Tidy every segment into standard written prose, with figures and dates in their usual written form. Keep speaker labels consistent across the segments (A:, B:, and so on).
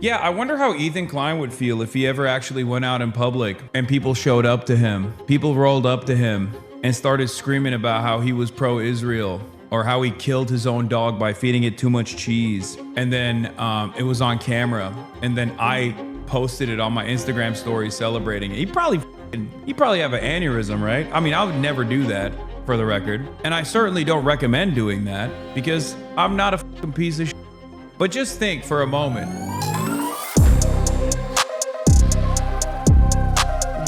A: Yeah, I wonder how Ethan Klein would feel if he ever actually went out in public and people showed up to him. People rolled up to him and started screaming about how he was pro-Israel or how he killed his own dog by feeding it too much cheese. And then it was on camera. And then I posted it on my Instagram story celebrating it. He'd probably have an aneurysm, right? I mean, I would never do that, for the record. And I certainly don't recommend doing that because I'm not a fucking piece of shit. But just think for a moment.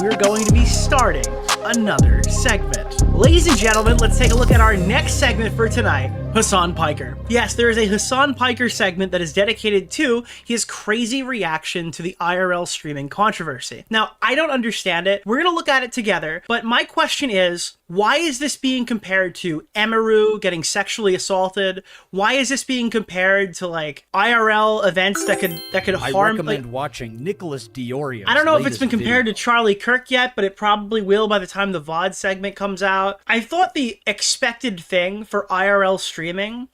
B: We're going to be starting another segment. Ladies and gentlemen, let's take a look at our next segment for tonight. Hasan Piker. Yes, there is a Hasan Piker segment that is dedicated to his crazy reaction to the IRL streaming controversy. Now, I don't understand it. We're going to look at it together, but my question is, why is this being compared to Emiru getting sexually assaulted? Why is this being compared to like IRL events that could harm?
C: I recommend watching Nicholas DeOrio.
B: I don't know if it's been compared to Charlie Kirk yet, but it probably will by the time the Vods segment comes out. I thought the expected thing for IRL streaming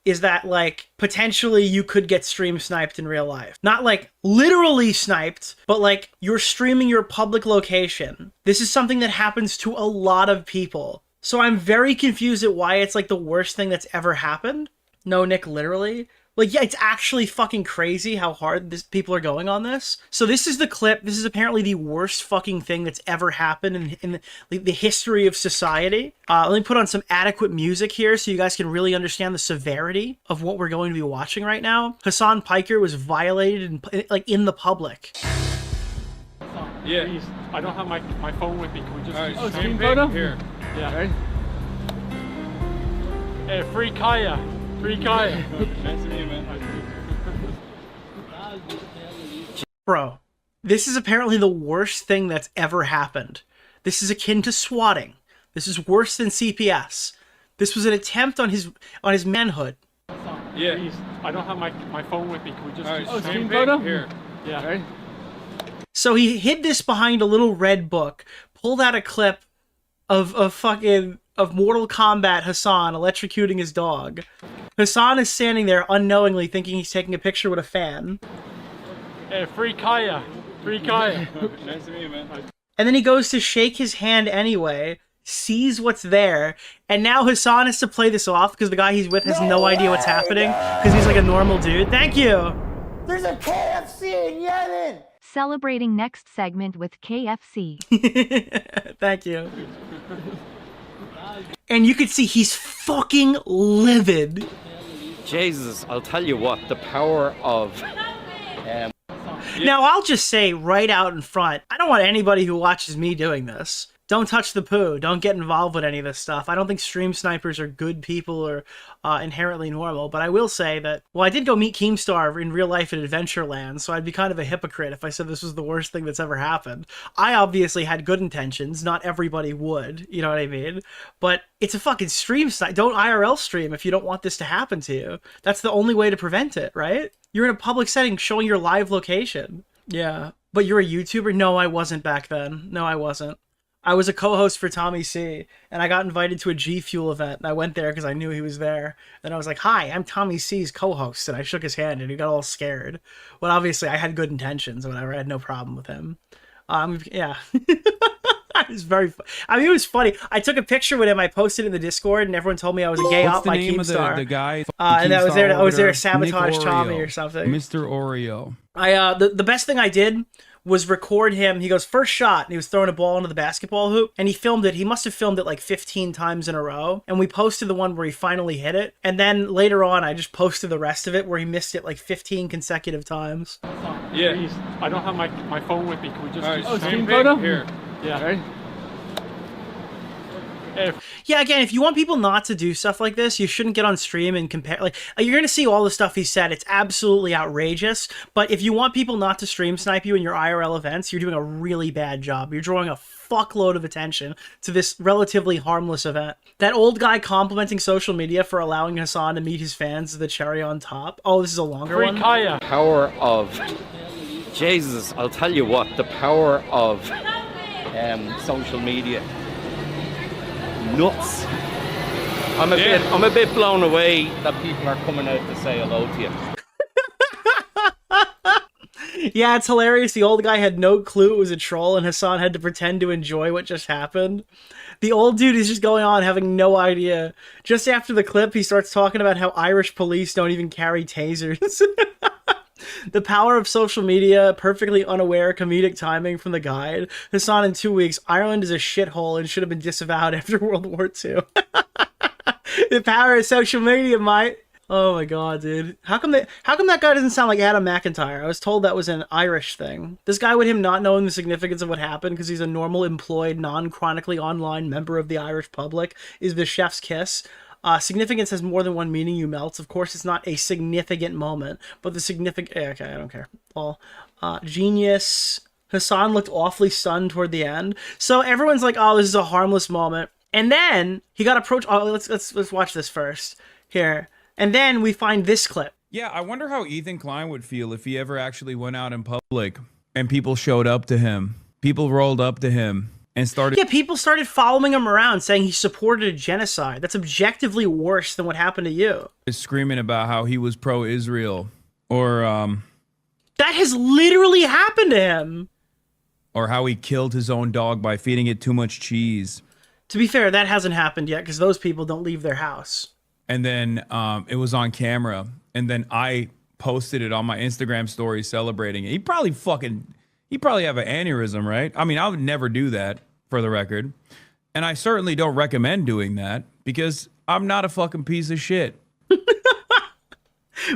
B: is that like potentially you could get stream sniped in real life. Not like literally sniped, but like you're streaming your public location. This is something that happens to a lot of people. So I'm very confused at why it's like the worst thing that's ever happened. No, Nick, literally. Like, yeah, it's actually fucking crazy how hard people are going on this. So this is the clip. This is apparently the worst fucking thing that's ever happened in the history of society. Let me put on some adequate music here so you guys can really understand the severity of what we're going to be watching right now. Hasan Piker was violated in the public.
D: Yeah. Please, I don't have my phone with me. Can we just
E: screen photo?
D: Here. Yeah.
E: Okay.
D: Hey, free Kaya. Free Kaya.
E: Nice to meet you, man.
B: Bro, this is apparently the worst thing that's ever happened. This is akin to swatting. This is worse than CPS. This was an attempt on his manhood.
D: Yeah. Please, I don't have my phone with me. Can we just
E: screen photo?
D: Here. Yeah.
E: Okay.
B: So he hid this behind a little red book, pulled out a clip of Mortal Kombat Hasan electrocuting his dog. Hasan is standing there unknowingly thinking he's taking a picture with a fan.
D: Hey, free Kaya. Free Kaya.
E: Nice to meet you, man.
B: And then he goes to shake his hand anyway, sees what's there, and now Hasan has to play this off because the guy he's with has no idea what's happening because he's like a normal dude. Thank you!
F: There's a KFC in Yemen!
G: Celebrating next segment with KFC.
B: Thank you. And you can see he's fucking livid.
H: Jesus, I'll tell you what, the power of...
B: Now, I'll just say right out in front, I don't want anybody who watches me doing this. Don't touch the poo. Don't get involved with any of this stuff. I don't think stream snipers are good people or inherently normal, but I will say that, well, I did go meet Keemstar in real life at Adventureland, so I'd be kind of a hypocrite if I said this was the worst thing that's ever happened. I obviously had good intentions. Not everybody would, you know what I mean? But it's a fucking stream snipe. Don't IRL stream if you don't want this to happen to you. That's the only way to prevent it, right? You're in a public setting showing your live location. Yeah. But you're a YouTuber? No, I wasn't back then. No, I wasn't. I was a co-host for Tommy C, and I got invited to a G Fuel event, and I went there because I knew he was there. And I was like, hi, I'm Tommy C's co-host, and I shook his hand, and he got all scared. Well, obviously, I had good intentions, or whatever. I had no problem with him. Yeah. It was very fun. I mean, it was funny. I took a picture with him. I posted it in the Discord, and everyone told me I was a gay op by Keemstar.
A: What's the name of the guy?
B: And I was there to sabotage
A: Nick
B: Tommy
A: Oreo.
B: or something.
A: Mr. Oreo.
B: The best thing I did was record him. He goes, first shot, and he was throwing a ball into the basketball hoop, and he filmed it. He must have filmed it like 15 times in a row, and we posted the one where he finally hit it, and then later on, I just posted the rest of it where he missed it like 15 consecutive times.
D: Yeah. Please, I don't have my phone with me. Can we just
E: screen photo?
D: Here. Yeah.
E: Okay.
B: Yeah, again, if you want people not to do stuff like this, you shouldn't get on stream and compare. Like, you're going to see all the stuff he said. It's absolutely outrageous. But if you want people not to stream snipe you in your IRL events, you're doing a really bad job. You're drawing a fuckload of attention to this relatively harmless event. That old guy complimenting social media for allowing Hasan to meet his fans is the cherry on top. Oh, this is a longer
D: free
B: one?
D: Kaya.
H: Power of... Jesus, I'll tell you what, the power of social media. Nuts. I'm a bit blown away that people are coming out to say hello to you.
B: Yeah, it's hilarious. The old guy had no clue it was a troll, and Hasan had to pretend to enjoy what just happened. The old dude is just going on having no idea. Just after the clip, he starts talking about how Irish police don't even carry tasers. The power of social media, perfectly unaware comedic timing from the guide. Hasan, in 2 weeks, Ireland is a shithole and should have been disavowed after World War II. The power of social media, mate. Oh my god, dude. How come that guy doesn't sound like Adam McIntyre? I was told that was an Irish thing. This guy, with him not knowing the significance of what happened because he's a normal employed, non-chronically online member of the Irish public, is the chef's kiss. Significance has more than one meaning, you melts. Of course, it's not a significant moment, but the significant... Okay, I don't care. Well, genius. Hasan looked awfully stunned toward the end. So everyone's like, oh, this is a harmless moment. And then he got approached... Oh, let's watch this first. Here. And then we find this clip.
A: Yeah, I wonder how Ethan Klein would feel if he ever actually went out in public and people showed up to him. People rolled up to him and started...
B: Yeah, people started following him around saying he supported a genocide. That's objectively worse than what happened to you.
A: Screaming about how he was pro-Israel or...
B: That has literally happened to him.
A: Or how he killed his own dog by feeding it too much cheese.
B: To be fair, that hasn't happened yet because those people don't leave their house.
A: And then it was on camera. And then I posted it on my Instagram story celebrating it. He probably have an aneurysm, right? I mean, I would never do that, for the record. And I certainly don't recommend doing that because I'm not a fucking piece of shit.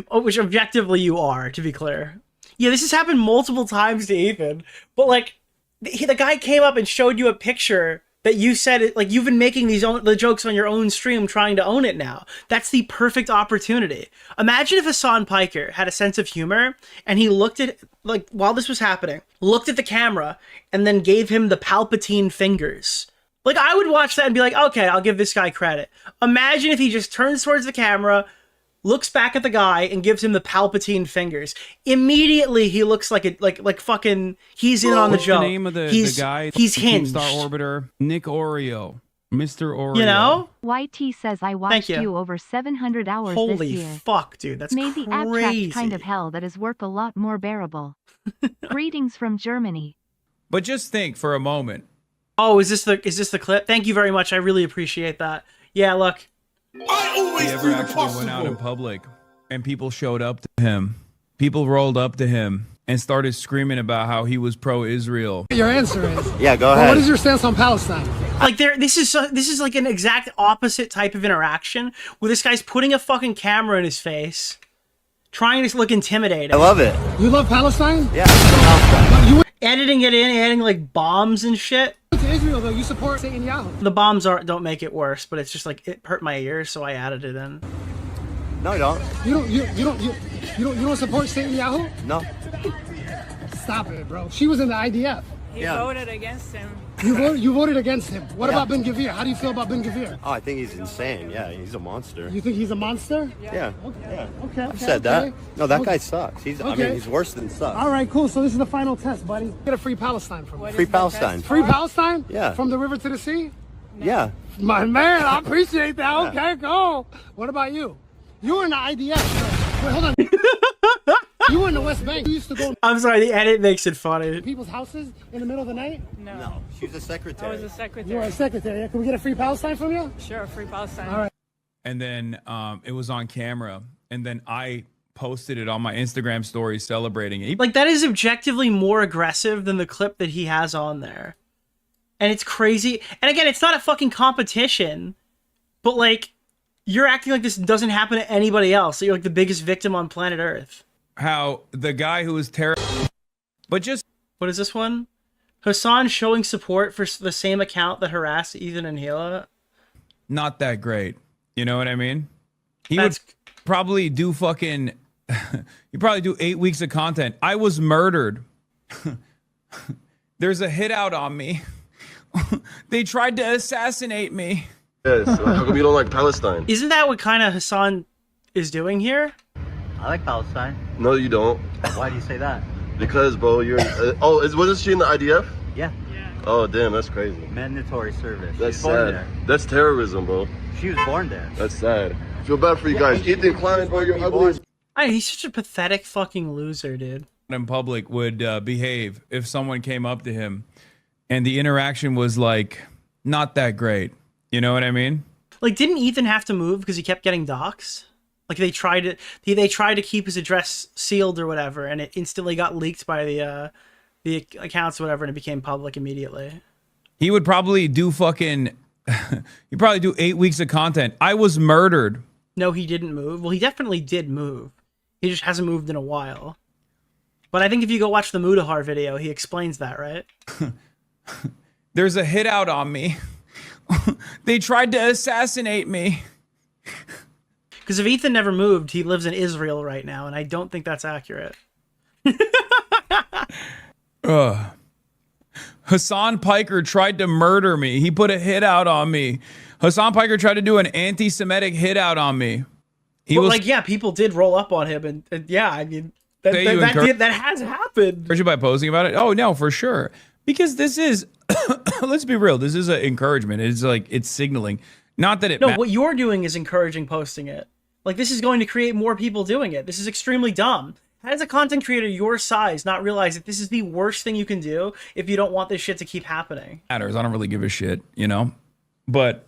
B: Oh, which objectively you are, to be clear. Yeah, this has happened multiple times to Ethan. But, like, the guy came up and showed you a picture that you said it, like, you've been making the jokes on your own stream trying to own it now. That's the perfect opportunity. Imagine if Hasan Piker had a sense of humor and he looked at, like, while this was happening, looked at the camera and then gave him the Palpatine fingers. Like, I would watch that and be like, okay, I'll give this guy credit. Imagine if he just turns towards the camera, looks back at the guy and gives him the Palpatine fingers. Immediately, he looks like fucking. He's in on the joke.
A: What's the name of the guy?
B: He's hinged.
A: Star Orbiter, Nick Orio, Mr. Orio.
B: You know?
G: YT says I watched you over 700 hours
B: Holy
G: this year.
B: Fuck, dude, that's
G: Made
B: crazy.
G: the abstract kind of hell that is work a lot more bearable. Greetings from Germany.
A: But just think for a moment.
B: Oh, is this the clip? Thank you very much. I really appreciate that. Yeah, look.
A: He ever actually went out in public and people showed up to him. People rolled up to him and started screaming about how he was pro-Israel.
I: Your answer is...
H: Yeah, go ahead.
I: What is your stance on Palestine?
B: Like, this is like an exact opposite type of interaction where this guy's putting a fucking camera in his face, trying to look intimidating.
H: I love it.
I: You love Palestine?
H: Yeah, Palestine.
I: You went
B: Editing it in, adding like bombs and shit.
I: to Israel, though. You support Netanyahu.
B: The bombs don't make it worse, but it's just like it hurt my ears, so I added it in.
H: No, I don't.
I: You don't support Netanyahu?
H: No.
I: Stop it, bro. She was in the IDF.
J: He voted against him.
I: You voted against him. What about Ben Gvir? How do you feel about Ben Gvir?
H: Oh, I think he's insane. Yeah, he's a monster.
I: You think he's a monster?
H: Yeah.
I: Okay.
H: I've said that. No, that guy sucks. I mean, he's worse than sucks.
I: All right, cool. So this is the final test, buddy. Get a free Palestine from me.
H: Free Palestine.
I: Free Palestine?
H: Yeah.
I: From the river to the sea?
H: Yeah.
I: My man, I appreciate that. Okay, cool. What about you? You were in the IDF. Wait, hold on. You were in the West Bank. You used to go
B: I'm sorry, the edit makes it funny.
I: to people's houses in the middle of the night?
J: No.
H: She was a
J: I
H: secretary.
J: was a secretary.
I: You were a secretary. Yeah? Can we get a free Palestine from you?
J: Sure, free Palestine.
I: All right.
A: And then it was on camera. And then I posted it on my Instagram story celebrating it.
B: Like, that is objectively more aggressive than the clip that he has on there. And it's crazy. And again, it's not a fucking competition, but like, you're acting like this doesn't happen to anybody else. That you're like the biggest victim on planet Earth.
A: How the guy who was terrible, but just...
B: What is this one? Hasan showing support for the same account that harassed Ethan and Hila.
A: not that great. You know what I mean? He
B: That's...
A: would probably do fucking... He'd probably do 8 weeks of content. I was murdered. There's a hit out on me. They tried to assassinate me.
K: Yes, how come you don't like Palestine?
B: Isn't that what kind of Hasan is doing here?
L: I like Palestine.
K: No, you don't.
L: Why do you say that?
K: Because, bro, you're... wasn't she in the IDF?
L: Yeah.
K: Oh, damn, that's crazy.
L: Mandatory service.
K: That's
L: She was born
K: sad.
L: there.
K: That's terrorism, bro.
L: She was born there.
K: That's sad. I feel bad for you guys. Ethan Klein, bro, you're ugly.
B: He's such a pathetic fucking loser, dude.
A: in public would behave if someone came up to him and the interaction was like not that great. You know what I mean?
B: Like, didn't Ethan have to move because he kept getting doxxed? Like, they tried to keep his address sealed or whatever, and it instantly got leaked by the accounts or whatever, and it became public immediately.
A: He would probably do fucking he'd probably do 8 weeks of content. I was murdered.
B: No, he didn't move. Well, he definitely did move. He just hasn't moved in a while. But I think if you go watch the Mudahar video, he explains that, right?
A: There's a hit out on me. They tried to assassinate me.
B: Because if Ethan never moved, he lives in Israel right now, and I don't think that's accurate.
A: Hasan Piker tried to murder me. He put a hit out on me. Hasan Piker tried to do an anti-Semitic hit out on me. He was
B: like, yeah, people did roll up on him, and yeah, I mean, that has happened.
A: Encourage you by posting about it? Oh, no, for sure. Because this is, let's be real, this is an encouragement. It's like, it's signaling. Not that it
B: No, what you're doing is encouraging posting it. Like, this is going to create more people doing it. This is extremely dumb. How does a content creator your size not realize that this is the worst thing you can do if you don't want this shit to keep happening?
A: Matters. I don't really give a shit, you know? But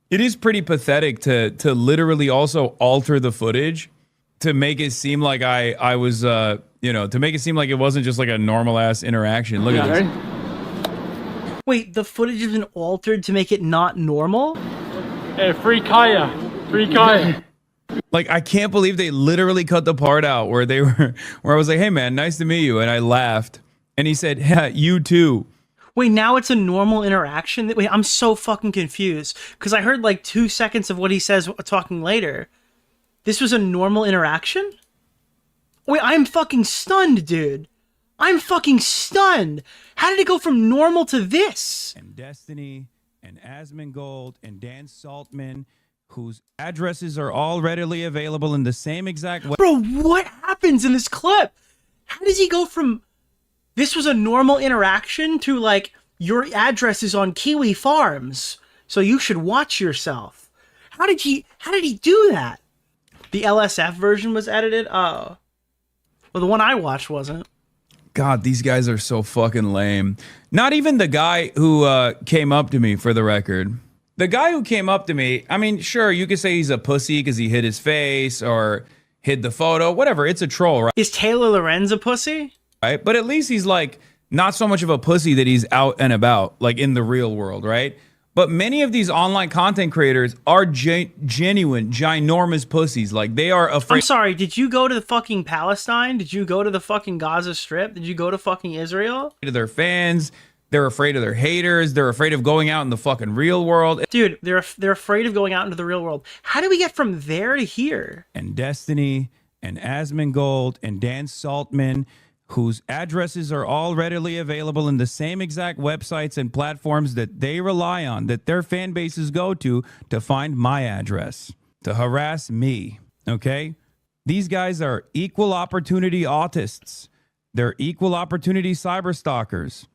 A: it is pretty pathetic to literally also alter the footage to make it seem like I was, you know, to make it seem like it wasn't just like a normal ass interaction. Look at this.
B: Wait, the footage has been altered to make it not normal?
D: Hey, free Kaya. Free Kaya.
A: Like, I can't believe they literally cut the part out where I was like, hey man, nice to meet you. And I laughed. And he said, yeah, you too.
B: Wait, now it's a normal interaction? Wait, I'm so fucking confused. Because I heard like 2 seconds of what he says talking later. This was a normal interaction? Wait, I'm fucking stunned, dude. I'm fucking stunned. How did it go from normal to this?
A: And Destiny and Asmongold and Dan Saltman, whose addresses are all readily available in the same exact way.
B: Bro, what happens in this clip? How does he go from this was a normal interaction to like your address is on Kiwi Farms, so you should watch yourself? How did he do that? The LSF version was edited? Oh. Well, the one I watched wasn't.
A: God, these guys are so fucking lame. Not even the guy who came up to me, for the record. The guy who came up to me, I mean, sure, you could say he's a pussy because he hid his face or hid the photo, whatever. It's a troll, right?
B: Is Taylor Lorenz a pussy?
A: Right? But at least he's like not so much of a pussy that he's out and about, like in the real world, right? But many of these online content creators are genuine, ginormous pussies. Like, they are afraid.
B: I'm sorry, did you go to the fucking Palestine? Did you go to the fucking Gaza Strip? Did you go to fucking Israel?
A: To their fans. They're afraid of their haters. They're afraid of going out in the fucking real world.
B: Dude, they're afraid of going out into the real world. How do we get from there to here?
A: And Destiny and Asmongold and Dan Saltman, whose addresses are all readily available in the same exact websites and platforms that they rely on, that their fan bases go to find my address, to harass me, okay? These guys are equal opportunity autists. They're equal opportunity cyber stalkers.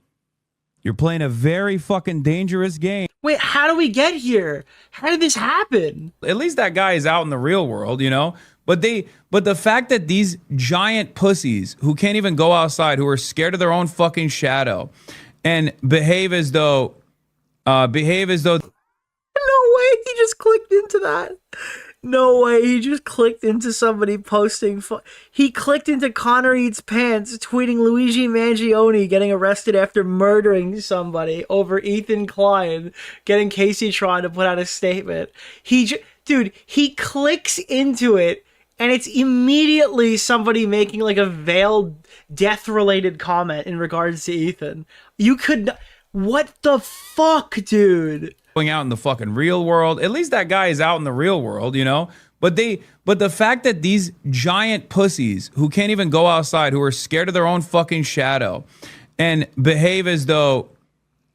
A: You're playing a very fucking dangerous game.
B: Wait, how do we get here? How did this happen?
A: At least that guy is out in the real world, you know? But the fact that these giant pussies who can't even go outside, who are scared of their own fucking shadow and behave as though no way
B: he just clicked into that. No way, he just clicked into somebody posting. He clicked into Connor Eats Pants tweeting Luigi Mangione getting arrested after murdering somebody over Ethan Klein, getting Casey Tron to put out a statement. Dude, he clicks into it, and it's immediately somebody making like a veiled death-related comment in regards to Ethan. What the fuck, dude?
A: Going out in the fucking real world. At least that guy is out in the real world, you know? But the fact that these giant pussies who can't even go outside, who are scared of their own fucking shadow and behave as though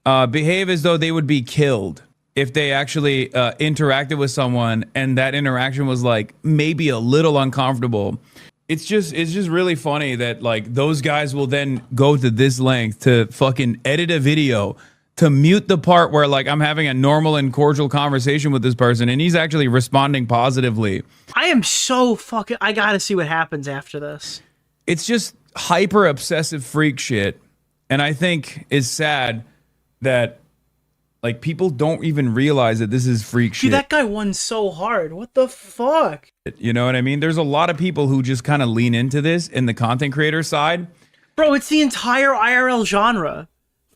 A: they would be killed if they actually interacted with someone and that interaction was like maybe a little uncomfortable. It's just really funny that like those guys will then go to this length to fucking edit a video to mute the part where like I'm having a normal and cordial conversation with this person and he's actually responding positively.
B: I am so fucking, I gotta see what happens after this.
A: It's just, hyper obsessive freak shit. And I think it's sad that like people don't even realize that this is freak shit.
B: Dude, that guy won so hard. What the fuck?
A: You know what I mean? There's a lot of people who just kind of lean into this in the content creator side.
B: Bro, it's the entire IRL genre.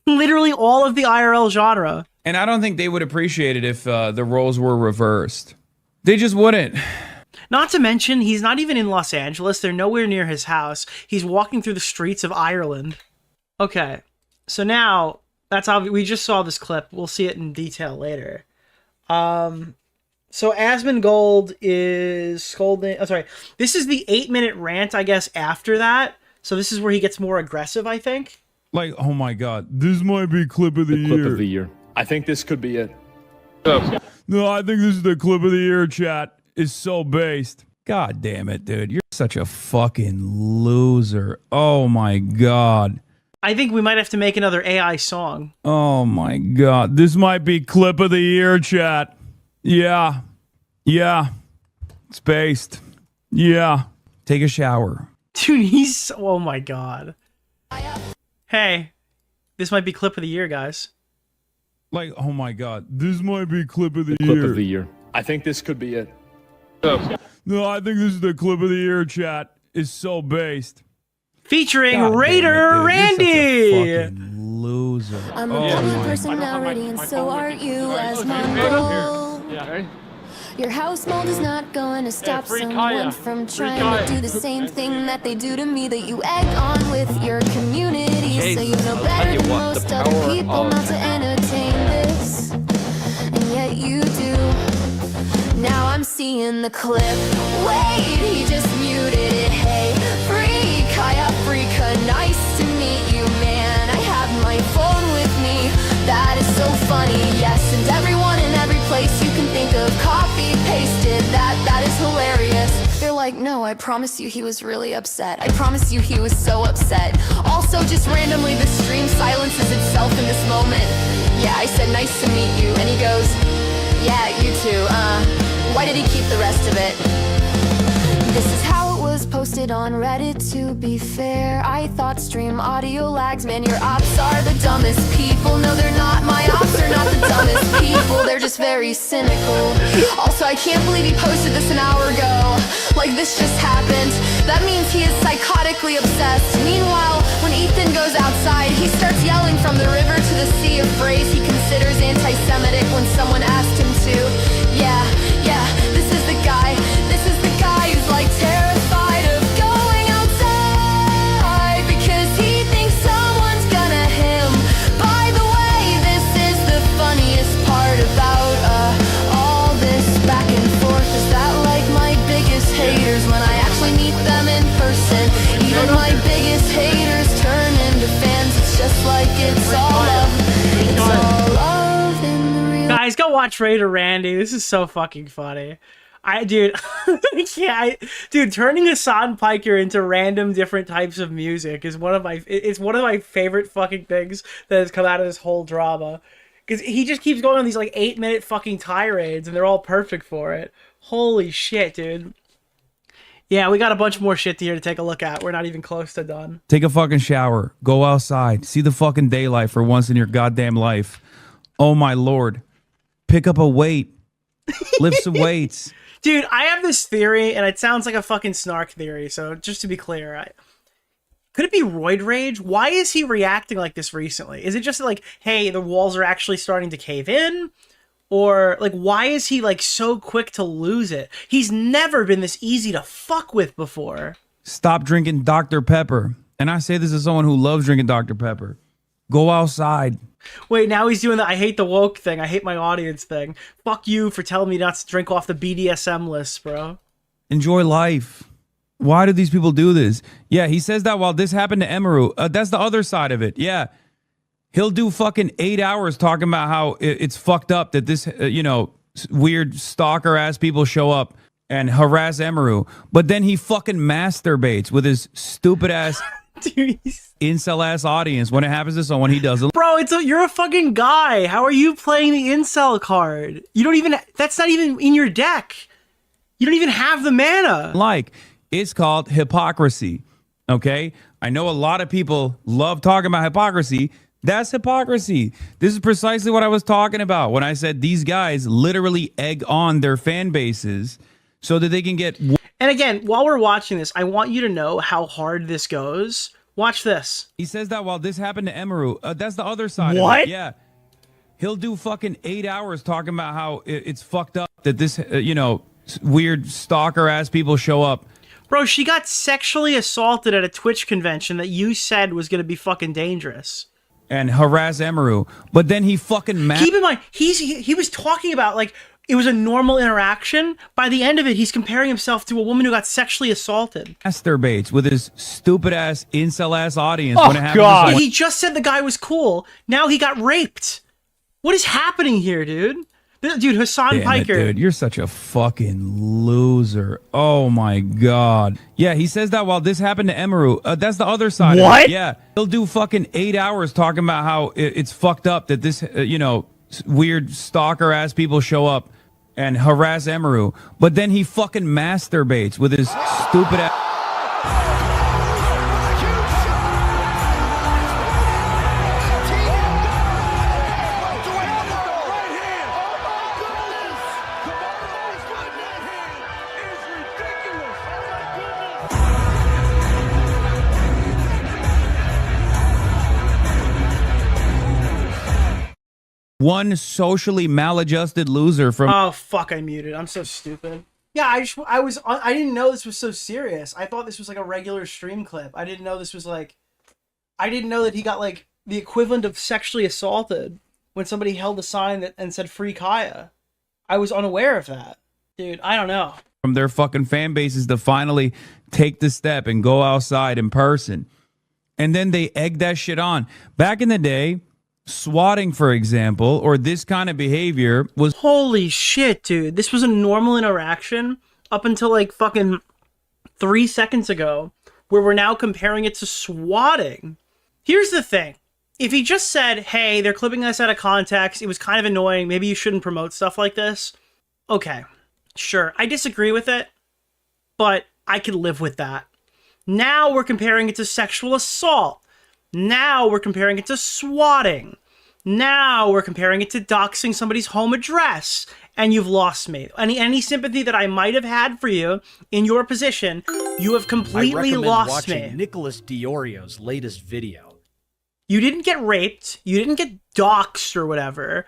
B: Literally all of the IRL genre.
A: And I don't think they would appreciate it if the roles were reversed. They just wouldn't.
B: Not to mention, he's not even in Los Angeles. They're nowhere near his house. He's walking through the streets of Ireland. Okay, so now, that's obvious. We just saw this clip. We'll see it in detail later. So Asmongold is scolding... Oh, sorry. This is the 8-minute rant, I guess, after that. So this is where he gets more aggressive, I think.
A: Like, oh my god, this might be clip of the year.
D: Clip of the year. I think this could be it.
A: No, I think this is the clip of the year, chat. It's so based. God damn it, dude. You're such a fucking loser. Oh my god.
B: I think we might have to make another AI song.
A: Oh my god. This might be clip of the year, chat. Yeah. Yeah. It's based. Yeah. Take a shower.
B: Dude, he's... Oh my god. Hey, this might be clip of the year, guys.
A: Like, oh my god. This might be clip of the
D: Clip
A: year.
D: of the year. I think this could be it.
A: No, I think this is the clip of the year, chat. It's so based.
B: Featuring
A: God
B: Raider
A: damn it,
B: Randy.
A: You're such a fucking loser.
M: I'm a
A: Oh
M: public
A: my
M: personality and so are you as my
D: Yeah.
M: Your house mold is not going to stop someone from trying to do the same thing that they do to me, that you egg on with your community. So you know better than most other people not to entertain this, and yet you do. Now I'm seeing the clip. Wait, he just muted it. Hey, freak, hiya, freaka, nice to meet you, man. I have my phone with me. That is so funny, yes. And everyone in every place you can think of copy pasted that. That is hilarious. They're like, no, I promise you he was really upset. I promise you he was so upset. Also, just randomly, the stream silences itself in this moment. Yeah, I said nice to meet you, and he goes, yeah, you too. Why did he keep the rest of it? This is how it was posted on Reddit, to be fair. I thought stream audio lags. Man, your ops are the dumbest people. No, they're not. My ops are not the dumbest people. They're just very cynical. Also, I can't believe he posted this an hour ago. Like, this just happened. That means he is psychotically obsessed. Meanwhile, when Ethan goes outside, he starts yelling from the river to the sea, a phrase he considers anti-Semitic when someone asked him to. Yeah, this is the guy who's like terrified of going outside because he thinks someone's gonna hit him. By the way, this is the funniest part about all this back and forth, is that like my biggest haters, when I actually meet them in person, even my biggest haters turn into fans. It's just like it's all love. It's all love in the real.
B: Guys, go watch Raider Randy. This is so fucking funny. Dude, dude, turning Hasan Piker into random different types of music is one of my favorite fucking things that has come out of this whole drama. Because he just keeps going on these like 8-minute fucking tirades, and they're all perfect for it. Holy shit, dude. Yeah, we got a bunch more shit here to take a look at. We're not even close to done.
A: Take a fucking shower. Go outside. See the fucking daylight for once in your goddamn life. Oh my lord. Pick up a weight. Lift some weights.
B: Dude, I have this theory, and it sounds like a fucking snark theory, so just to be clear, could it be roid rage? Why is he reacting like this recently? Is it just like, hey, the walls are actually starting to cave in? Or, like, why is he, like, so quick to lose it? He's never been this easy to fuck with before.
A: Stop drinking Dr. Pepper. And I say this as someone who loves drinking Dr. Pepper. Go outside.
B: Wait, now he's doing the I hate the woke thing. I hate my audience thing. Fuck you for telling me not to drink off the BDSM list, bro.
A: Enjoy life. Why do these people do this? Yeah, he says that while this happened to Emaru. That's the other side of it. Yeah. He'll do fucking 8 hours talking about how it's fucked up that this, weird stalker ass people show up and harass Emaru. But then he fucking masturbates with his stupid ass incel ass audience when it happens to someone he doesn't.
B: Bro, you're a fucking guy. How are you playing the incel card? You don't even, that's not even in your deck. You don't even have the mana.
A: Like, it's called hypocrisy. Okay? I know a lot of people love talking about hypocrisy. That's hypocrisy. This is precisely what I was talking about when I said these guys literally egg on their fan bases so that they can get...
B: And again, while we're watching this, I want you to know how hard this goes. Watch this.
A: He says that while this happened to Emaru, that's the other side
B: What?
A: of it. Yeah. He'll do fucking 8 hours talking about how it's fucked up that this, weird stalker-ass people show up.
B: Bro, she got sexually assaulted at a Twitch convention that you said was going to be fucking dangerous.
A: And harass Emaru. But then he fucking...
B: Keep in mind, he was talking about, like, it was a normal interaction. By the end of it, he's comparing himself to a woman who got sexually assaulted.
A: masturbates with his stupid-ass, incel-ass audience.
B: Oh,
A: when it happens
B: He just said the guy was cool. Now he got raped. What is happening here, dude? Dude, Hasan
A: Damn it,
B: Piker.
A: dude, you're such a fucking loser. Oh my god. Yeah, he says that while this happened to Emaru. That's the other side.
B: What?
A: Of it. Yeah, he'll do fucking 8 hours talking about how it's fucked up that this, weird stalker ass people show up and harass Emaru. But then he fucking masturbates with his stupid ass. One socially maladjusted loser from...
B: Oh, fuck, I muted. I'm so stupid. Yeah, I didn't know this was so serious. I thought this was like a regular stream clip. I didn't know this was like... I didn't know that he got like the equivalent of sexually assaulted when somebody held a sign and said Free Kaya. I was unaware of that. Dude, I don't know.
A: From their fucking fan bases to finally take the step and go outside in person. And then they egg that shit on. Back in the day... swatting, for example, or this kind of behavior was...
B: Holy shit, dude. This was a normal interaction up until like fucking 3 seconds ago, where we're now comparing it to swatting. Here's the thing. If he just said, hey, they're clipping us out of context, it was kind of annoying, maybe you shouldn't promote stuff like this. Okay, sure. I disagree with it, but I could live with that. Now we're comparing it to sexual assault. Now we're comparing it to swatting. Now we're comparing it to doxing somebody's home address. And you've lost me. Any sympathy that I might have had for you in your position, you have completely lost
C: watching
B: me.
C: Nicholas DeOrio's latest video.
B: You didn't get raped. You didn't get doxed or whatever.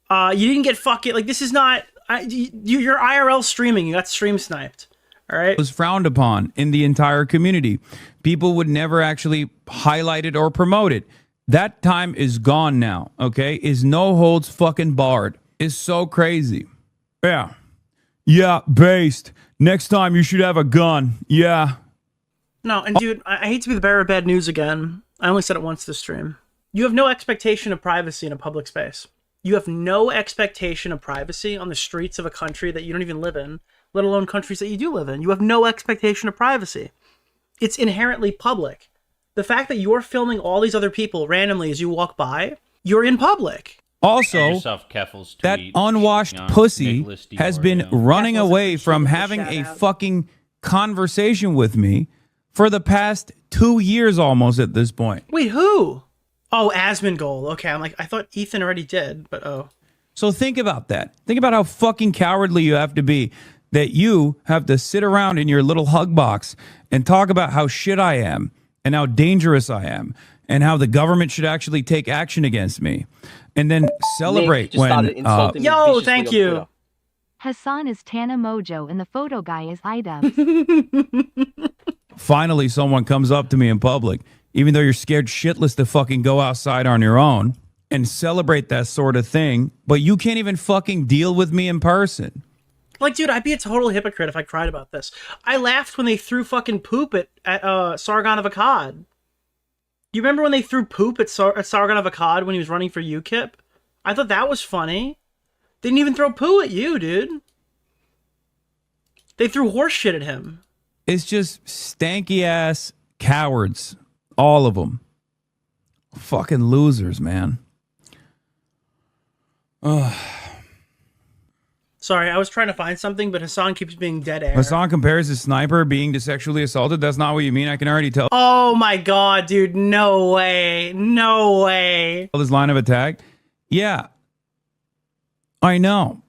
B: You didn't get fucking... Like, this is not... You're IRL streaming. You got stream sniped. All right.
A: Was frowned upon in the entire community. People would never actually highlight it or promote it. That time is gone now, okay? Is no holds fucking barred. Is so crazy. Yeah. Yeah, based. Next time you should have a gun. Yeah.
B: No, and dude, I hate to be the bearer of bad news again. I only said it once this stream. You have no expectation of privacy in a public space. You have no expectation of privacy on the streets of a country that you don't even live in, let alone countries that you do live in. You have no expectation of privacy. It's inherently public. The fact that you're filming all these other people randomly as you walk by, you're in public.
A: Also, that unwashed pussy has been running away from having a fucking conversation with me for the past 2 years almost at this point.
B: Wait, who? Oh, Asmongold. Okay, I'm like, I thought Ethan already did, but oh.
A: So think about that. Think about how fucking cowardly you have to be that you have to sit around in your little hug box and talk about how shit I am and how dangerous I am and how the government should actually take action against me. And then celebrate when...
B: Yo, thank you.
G: Hasan is Tana Mojo and the photo guy is Idubs.
A: Finally, someone comes up to me in public, even though you're scared shitless to fucking go outside on your own and celebrate that sort of thing, but you can't even fucking deal with me in person.
B: Like, dude, I'd be a total hypocrite if I cried about this. I laughed when they threw fucking poop at Sargon of Akkad. You remember when they threw poop at Sargon of Akkad when he was running for UKIP? I thought that was funny. They didn't even throw poo at you, dude. They threw horse shit at him.
A: It's just stanky ass cowards. All of them. Fucking losers, man. Ugh.
B: Sorry, I was trying to find something, but Hasan keeps being dead air.
A: Hasan compares his sniper being to sexually assaulted. That's not what you mean. I can already tell.
B: Oh my god, dude. No way. No way.
A: This line of attack. Yeah. I know.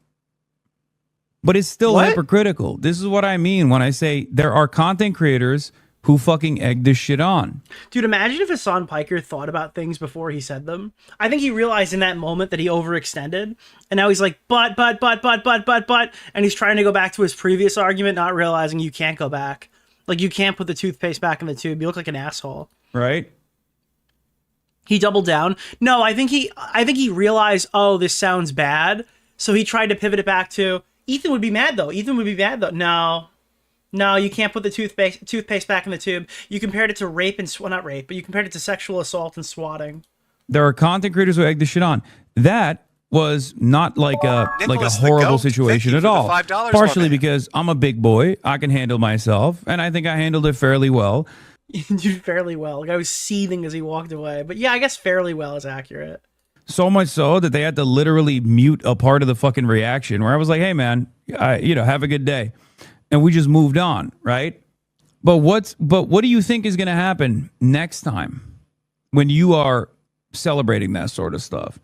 A: But it's still hypocritical. This is what I mean when I say there are content creators who fucking egg this shit on.
B: Dude, imagine if Hasan Piker thought about things before he said them. I think he realized in that moment that he overextended. And now he's like, but. And he's trying to go back to his previous argument, not realizing you can't go back. Like, you can't put the toothpaste back in the tube. You look like an asshole.
A: Right?
B: He doubled down. No, I think he realized, oh, this sounds bad. So he tried to pivot it back to, Ethan would be mad, though. No, you can't put the toothpaste back in the tube. You compared it to rape and not rape, but you compared it to sexual assault and swatting.
A: There are content creators who egg this shit on. That was not like a horrible situation at all. Partially because I'm a big boy, I can handle myself, and I think I handled it fairly well.
B: You did fairly well. Like, I was seething as he walked away, but yeah, I guess fairly well is accurate.
A: So much so that they had to literally mute a part of the fucking reaction where I was like, "Hey, man, have a good day." And we just moved on, right? But what do you think is going to happen next time when you are celebrating that sort of stuff?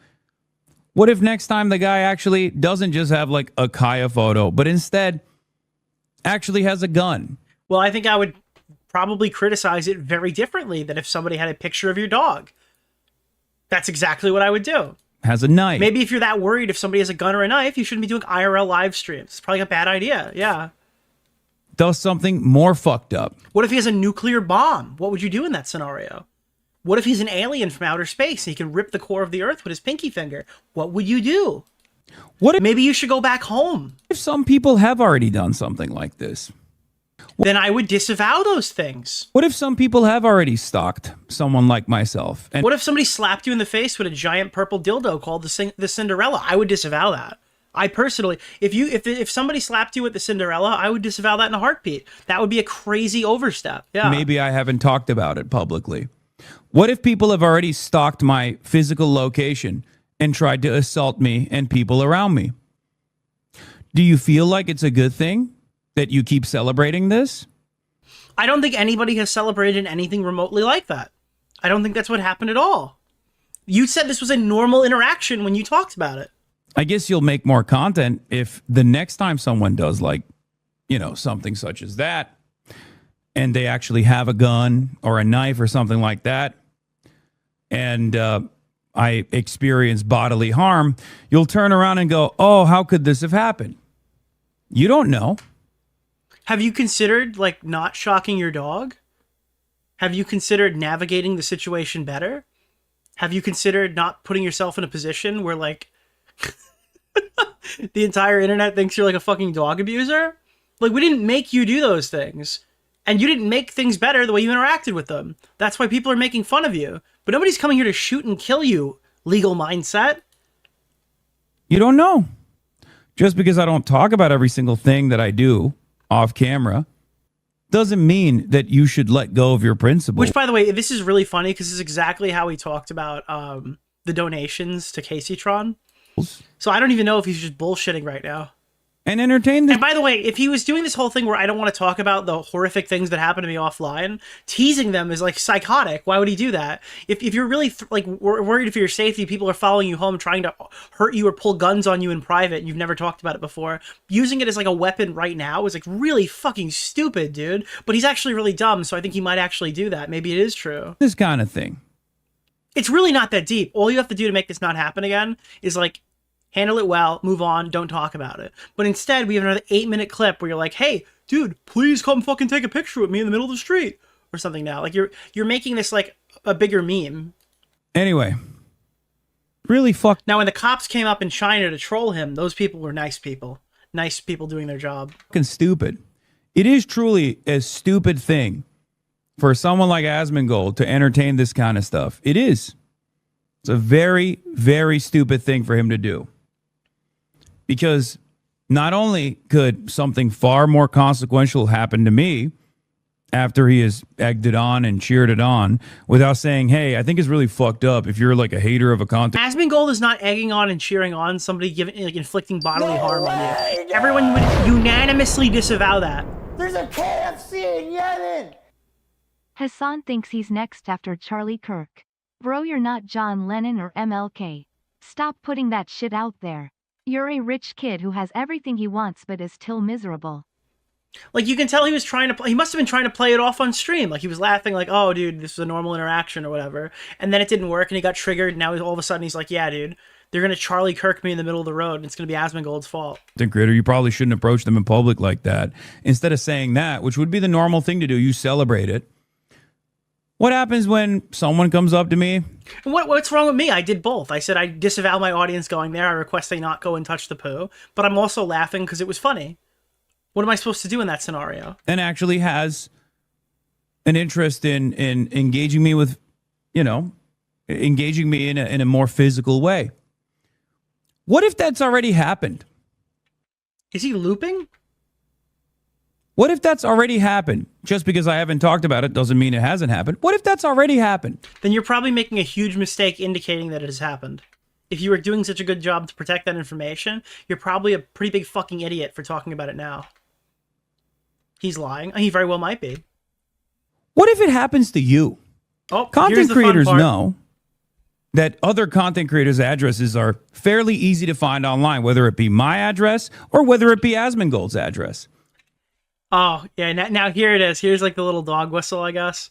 A: What if next time the guy actually doesn't just have like a Kaya photo, but instead actually has a gun?
B: Well, I think I would probably criticize it very differently than if somebody had a picture of your dog. That's exactly what I would do.
A: Has a knife.
B: Maybe if you're that worried if somebody has a gun or a knife, you shouldn't be doing IRL live streams. It's probably a bad idea. Yeah.
A: Does something more fucked up.
B: What if he has a nuclear bomb? What would you do in that scenario? What if he's an alien from outer space and he can rip the core of the earth with his pinky finger? What would you do? Maybe you should go back home.
A: If some people have already done something like this?
B: Then I would disavow those things.
A: What if some people have already stalked someone like myself? And
B: what if somebody slapped you in the face with a giant purple dildo called the Cinderella? I would disavow that. I personally, if somebody slapped you with the Cinderella, I would disavow that in a heartbeat. That would be a crazy overstep. Yeah.
A: Maybe I haven't talked about it publicly. What if people have already stalked my physical location and tried to assault me and people around me? Do you feel like it's a good thing that you keep celebrating this?
B: I don't think anybody has celebrated anything remotely like that. I don't think that's what happened at all. You said this was a normal interaction when you talked about it.
A: I guess you'll make more content if the next time someone does something such as that, and they actually have a gun or a knife or something like that, and I experience bodily harm, you'll turn around and go, oh, how could this have happened? You don't know.
B: Have you considered not shocking your dog? Have you considered navigating the situation better? Have you considered not putting yourself in a position where the entire internet thinks you're a fucking dog abuser? We didn't make you do those things. And you didn't make things better the way you interacted with them. That's why people are making fun of you. But nobody's coming here to shoot and kill you, legal mindset.
A: You don't know. Just because I don't talk about every single thing that I do off camera doesn't mean that you should let go of your principles.
B: Which, by the way, this is really funny because this is exactly how he talked about the donations to Caseytron. So I don't even know if he's just bullshitting right now.
A: And entertain them.
B: And by the way, if he was doing this whole thing where I don't want to talk about the horrific things that happen to me offline, teasing them is psychotic. Why would he do that? If you're really worried for your safety, people are following you home trying to hurt you or pull guns on you in private and you've never talked about it before, using it as a weapon right now is really fucking stupid, dude. But he's actually really dumb, so I think he might actually do that. Maybe it is true.
A: This kind of thing.
B: It's really not that deep. All you have to do to make this not happen again is handle it well, move on, don't talk about it. But instead, we have another 8-minute clip where you're like, hey, dude, please come fucking take a picture with me in the middle of the street or something now. You're making this a bigger meme.
A: Anyway, really fuck.
B: Now, when the cops came up in China to troll him, those people were nice people. Nice people doing their job.
A: Fucking stupid. It is truly a stupid thing for someone like Asmongold to entertain this kind of stuff. It is. It's a very, very stupid thing for him to do. Because not only could something far more consequential happen to me after he has egged it on and cheered it on without saying, hey, I think it's really fucked up if you're like a hater of a content.
B: Asmongold is not egging on and cheering on somebody giving, like, inflicting bodily harm on you. Everyone would unanimously disavow that.
F: There's a KFC in Yemen!
G: Hasan thinks he's next after Charlie Kirk. Bro, you're not John Lennon or MLK. Stop putting that shit out there. You're a rich kid who has everything he wants but is still miserable.
B: Like, you can tell he was trying to he must have been trying to play it off on stream. Like, he was laughing like, oh, dude, this is a normal interaction or whatever. And then it didn't work and he got triggered. And now all of a sudden he's like, yeah, dude, they're going to Charlie Kirk me in the middle of the road and it's going to be Asmongold's fault.
A: Creator, you probably shouldn't approach them in public like that. Instead of saying that, which would be the normal thing to do, you celebrate it. What happens when someone comes up to me?
B: What's wrong with me? I did both. I said I disavow my audience going there. I request they not go and touch the poo. But I'm also laughing because it was funny. What am I supposed to do in that scenario?
A: And actually has an interest in engaging me with, you know, engaging me in a more physical way. What if that's already happened?
B: Is he looping?
A: What if that's already happened? Just because I haven't talked about it doesn't mean it hasn't happened. What if that's already happened?
B: Then you're probably making a huge mistake indicating that it has happened. If you were doing such a good job to protect that information, you're probably a pretty big fucking idiot for talking about it now. He's lying. He very well might be.
A: What if it happens to you?
B: Oh,
A: content creators know that other content creators' addresses are fairly easy to find online, whether it be my address or whether it be Asmongold's address.
B: Oh, yeah, now here it is. Here's like the little dog whistle, I guess.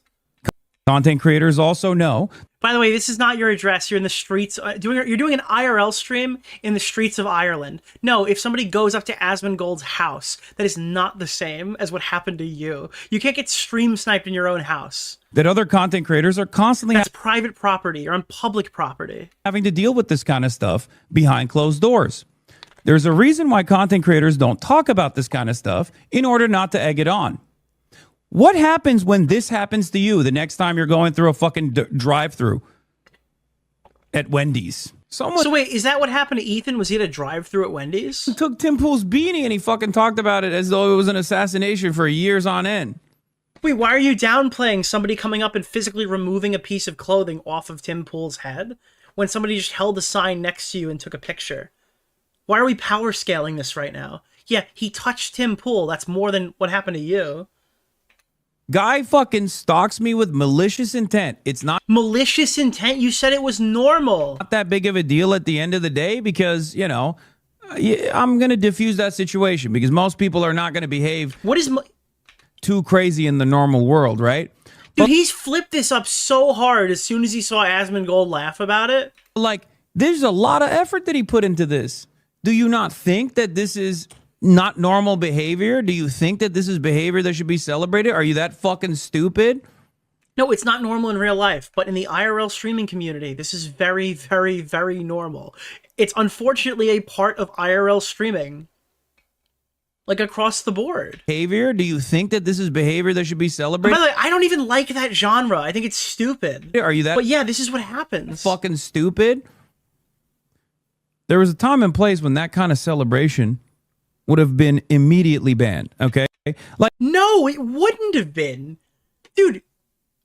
A: Content creators also know.
B: By the way, this is not your address. You're in the streets. You're doing an IRL stream in the streets of Ireland. No, if somebody goes up to Asmongold's house, that is not the same as what happened to you. You can't get stream sniped in your own house.
A: That other content creators are constantly...
B: That's private property. You're on public property.
A: Having to deal with this kind of stuff behind closed doors. There's a reason why content creators don't talk about this kind of stuff in order not to egg it on. What happens when this happens to you the next time you're going through a fucking drive-through at Wendy's?
B: So wait, is that what happened to Ethan? Was he at a drive-through at Wendy's?
A: He took Tim Pool's beanie and he fucking talked about it as though it was an assassination for years on end.
B: Wait, why are you downplaying somebody coming up and physically removing a piece of clothing off of Tim Pool's head when somebody just held a sign next to you and took a picture? Why are we power scaling this right now? Yeah, he touched Tim Pool. That's more than what happened to you.
A: Guy fucking stalks me with malicious intent. It's not
B: malicious intent. You said it was normal.
A: Not that big of a deal at the end of the day because, you know, I'm going to diffuse that situation because most people are not going to behave too crazy in the normal world, right?
B: Dude, he's flipped this up so hard as soon as he saw Asmongold laugh about it.
A: Like, there's a lot of effort that he put into this. Do you not think that this is not normal behavior? Do you think that this is behavior that should be celebrated? Are you that fucking stupid?
B: No, it's not normal in real life, but in the IRL streaming community, this is very, very, very normal. It's unfortunately a part of IRL streaming. Like across the board.
A: Behavior? Do you think that this is behavior that should be celebrated?
B: By the way, I don't even like that genre. I think it's stupid.
A: Are you that?
B: But yeah, this is what happens.
A: Fucking stupid? There was a time and place when that kind of celebration would have been immediately banned, okay? Like,
B: no, it wouldn't have been. Dude,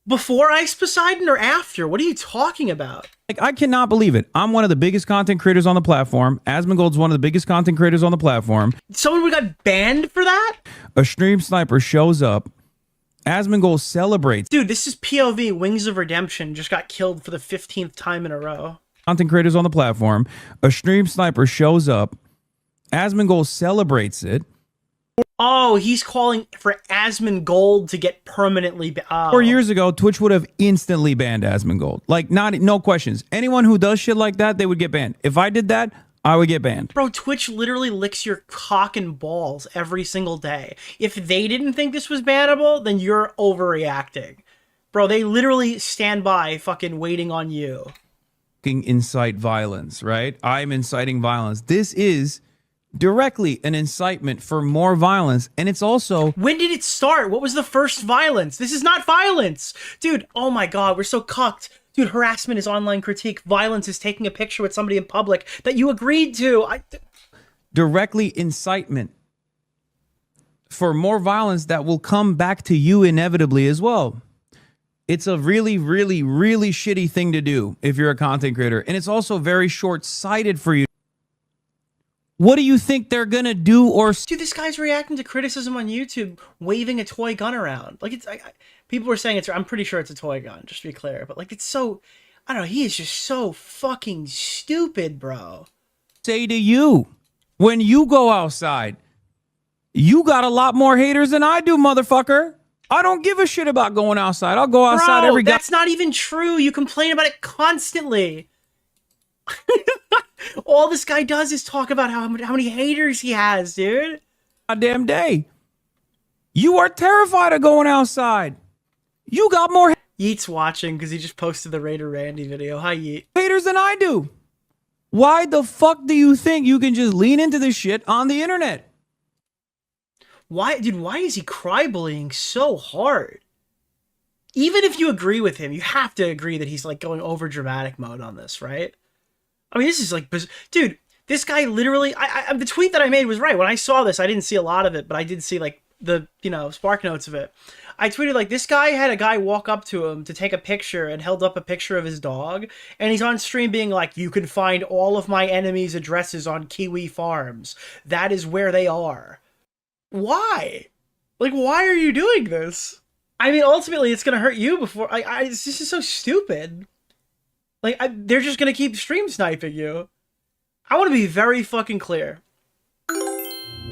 B: before Ice Poseidon or after? What are you talking about?
A: Like, I cannot believe it. I'm one of the biggest content creators on the platform. Asmongold's one of the biggest content creaters on the platform.
B: Someone would got banned for that?
A: A stream sniper shows up. Asmongold celebrates.
B: Dude, this is POV. Wings of Redemption just got killed for the 15th time in a row.
A: Content creators on the platform. A stream sniper shows up. Asmongold celebrates it.
B: Oh, he's calling for Asmongold to get permanently banned.
A: 4 years ago, Twitch would have instantly banned Asmongold. Like, no questions. Anyone who does shit like that, they would get banned. If I did that, I would get banned.
B: Bro, Twitch literally licks your cock and balls every single day. If they didn't think this was bannable, then you're overreacting. Bro, they literally stand by fucking waiting on you.
A: Incite violence, right? I'm inciting violence. This is directly an incitement for more violence, and it's also...
B: When did it start? What was the first violence? This is not violence! Dude, oh my god, we're so cucked. Dude, harassment is online critique. Violence is taking a picture with somebody in public that you agreed to.
A: Directly incitement for more violence that will come back to you inevitably as well. It's a really, really, really shitty thing to do if you're a content creator. And it's also very short-sighted for you. What do you think they're going to do or...
B: Dude, this guy's reacting to criticism on YouTube, waving a toy gun around. Like, it's... people were saying it's... I'm pretty sure it's a toy gun, just to be clear. But, like, it's so... I don't know. He is just so fucking stupid, bro.
A: Say to you, when you go outside, you got a lot more haters than I do, motherfucker. I don't give a shit about going outside. I'll go outside every...
B: That's not even true. You complain about it constantly. All this guy does is talk about how many haters he has, dude.
A: Goddamn day. You are terrified of going outside. You got more...
B: Yeet's watching because he just posted the Raider Randy video. Hi, Yeet.
A: Haters than I do. Why the fuck do you think you can just lean into this shit on the internet?
B: Why, dude, why is he cry bullying so hard? Even if you agree with him, you have to agree that he's like going over dramatic mode on this, right? I mean, this is like, dude, this guy literally, the tweet that I made was right. When I saw this, I didn't see a lot of it, but I did see like the, you know, spark notes of it. I tweeted like, this guy had a guy walk up to him to take a picture and held up a picture of his dog. And he's on stream being like, you can find all of my enemies' addresses on Kiwi Farms. That is where they are. Why? Like, why are you doing this? I mean, ultimately, it's going to hurt you before... this is so stupid. Like, they're just going to keep stream sniping you. I want to be very fucking clear.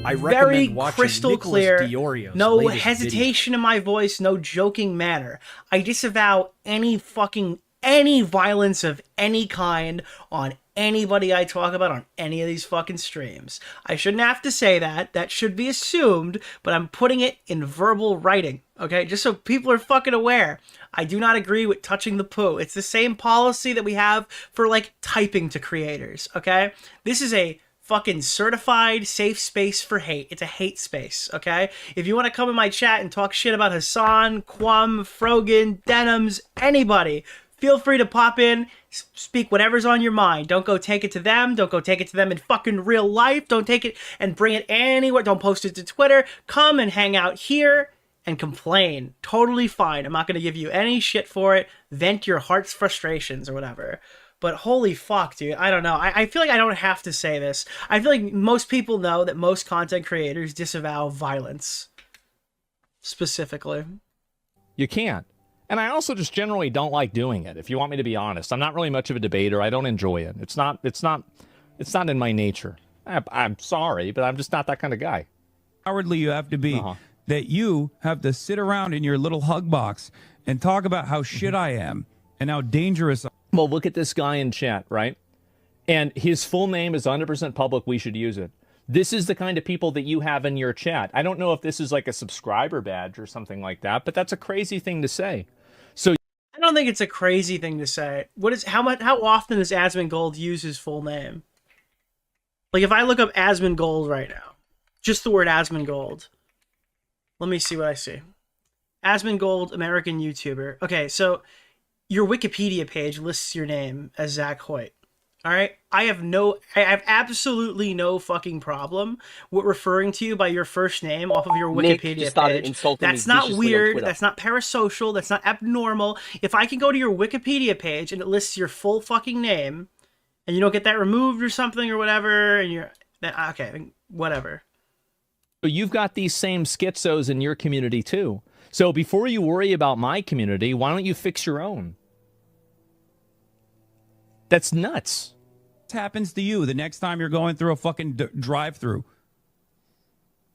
C: I
B: very
C: recommend watching
B: crystal
C: Nicholas
B: clear.
C: DeOrio's
B: No
C: latest
B: hesitation in my voice, no joking manner. I disavow any violence of any kind on anybody I talk about on any of these fucking streams. I shouldn't have to say that. That should be assumed, but I'm putting it in verbal writing, okay? Just so people are fucking aware. I do not agree with touching the poo. It's the same policy that we have for, like, typing to creators, okay? This is a fucking certified safe space for hate. It's a hate space, okay? If you want to come in my chat and talk shit about Hasan, Quam, Frogan, Denims, anybody, feel free to pop in, speak whatever's on your mind. Don't go take it to them. Don't go take it to them in fucking real life. Don't take it and bring it anywhere. Don't post it to Twitter. Come and hang out here and complain. Totally fine. I'm not going to give you any shit for it. Vent your heart's frustrations or whatever. But holy fuck, dude. I don't know. I feel like I don't have to say this. I feel like most people know that most content creators disavow violence. Specifically.
N: You can't. And I also just generally don't like doing it, if you want me to be honest. I'm not really much of a debater. I don't enjoy it. It's not in my nature. I'm sorry, but I'm just not that kind of guy.
A: Cowardly you have to be that you have to sit around in your little hug box and talk about how shit I am and how dangerous I am.
N: Well, look at this guy in chat, right? And his full name is 100% public. We should use it. This is the kind of people that you have in your chat. I don't know if this is like a subscriber badge or something like that, but that's a crazy thing to say. So
B: I don't think it's a crazy thing to say. How often does Asmongold use his full name? Like if I look up Asmongold right now, just the word Asmongold. Let me see what I see. Asmongold, American YouTuber. Okay, so your Wikipedia page lists your name as Zach Hoyt. All right, I have absolutely no fucking problem with referring to you by your first name off of your Wikipedia page. That's not weird. That's not parasocial. That's not abnormal. If I can go to your Wikipedia page and it lists your full fucking name, and you don't get that removed or something or whatever, and you're okay, whatever.
N: you've got these same schizos in your community too. So before you worry about my community, why don't you fix your own? That's nuts.
A: What happens to you the next time you're going through a fucking drive-through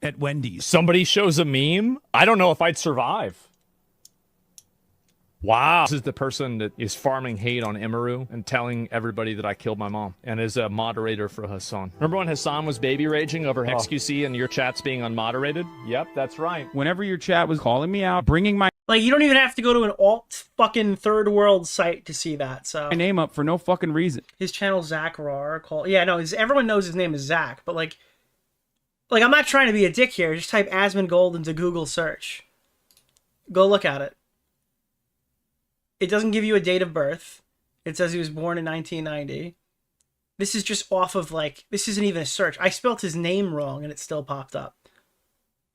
A: at Wendy's?
N: Somebody shows a meme? I don't know if I'd survive. Wow. This is the person that is farming hate on Emiru and telling everybody that I killed my mom and is a moderator for Hasan. Remember when Hasan was baby raging over XQC and your chat's being unmoderated? Yep, that's right.
A: Whenever your chat was calling me out, bringing my...
B: Like, you don't even have to go to an alt fucking third world site to see that, so...
A: my name up for no fucking reason.
B: His channel, Zach Rar. Yeah, no, everyone knows his name is Zach, but like, I'm not trying to be a dick here. Just type Asmongold into Google search. Go look at it. It doesn't give you a date of birth. It says he was born in 1990. This is just off of, like, this isn't even a search. I spelt his name wrong and it still popped up.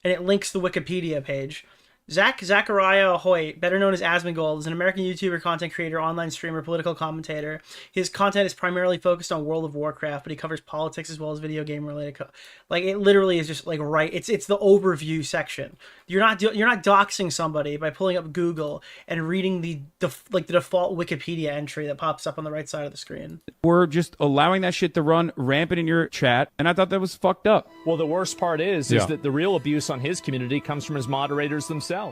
B: and it links the Wikipedia page. Zachariah Hoyt, better known as Asmongold, is an American YouTuber, content creator, online streamer, political commentator. His content is primarily focused on World of Warcraft, but he covers politics as well as video game related. Like it literally is just like It's the overview section. You're not doxing somebody by pulling up Google and reading the default Wikipedia entry that pops up on the right side of the screen.
A: We're just allowing that shit to run rampant in your chat, and I thought that was fucked up.
N: Well, the worst part is that the real abuse on his community comes from his moderators themselves.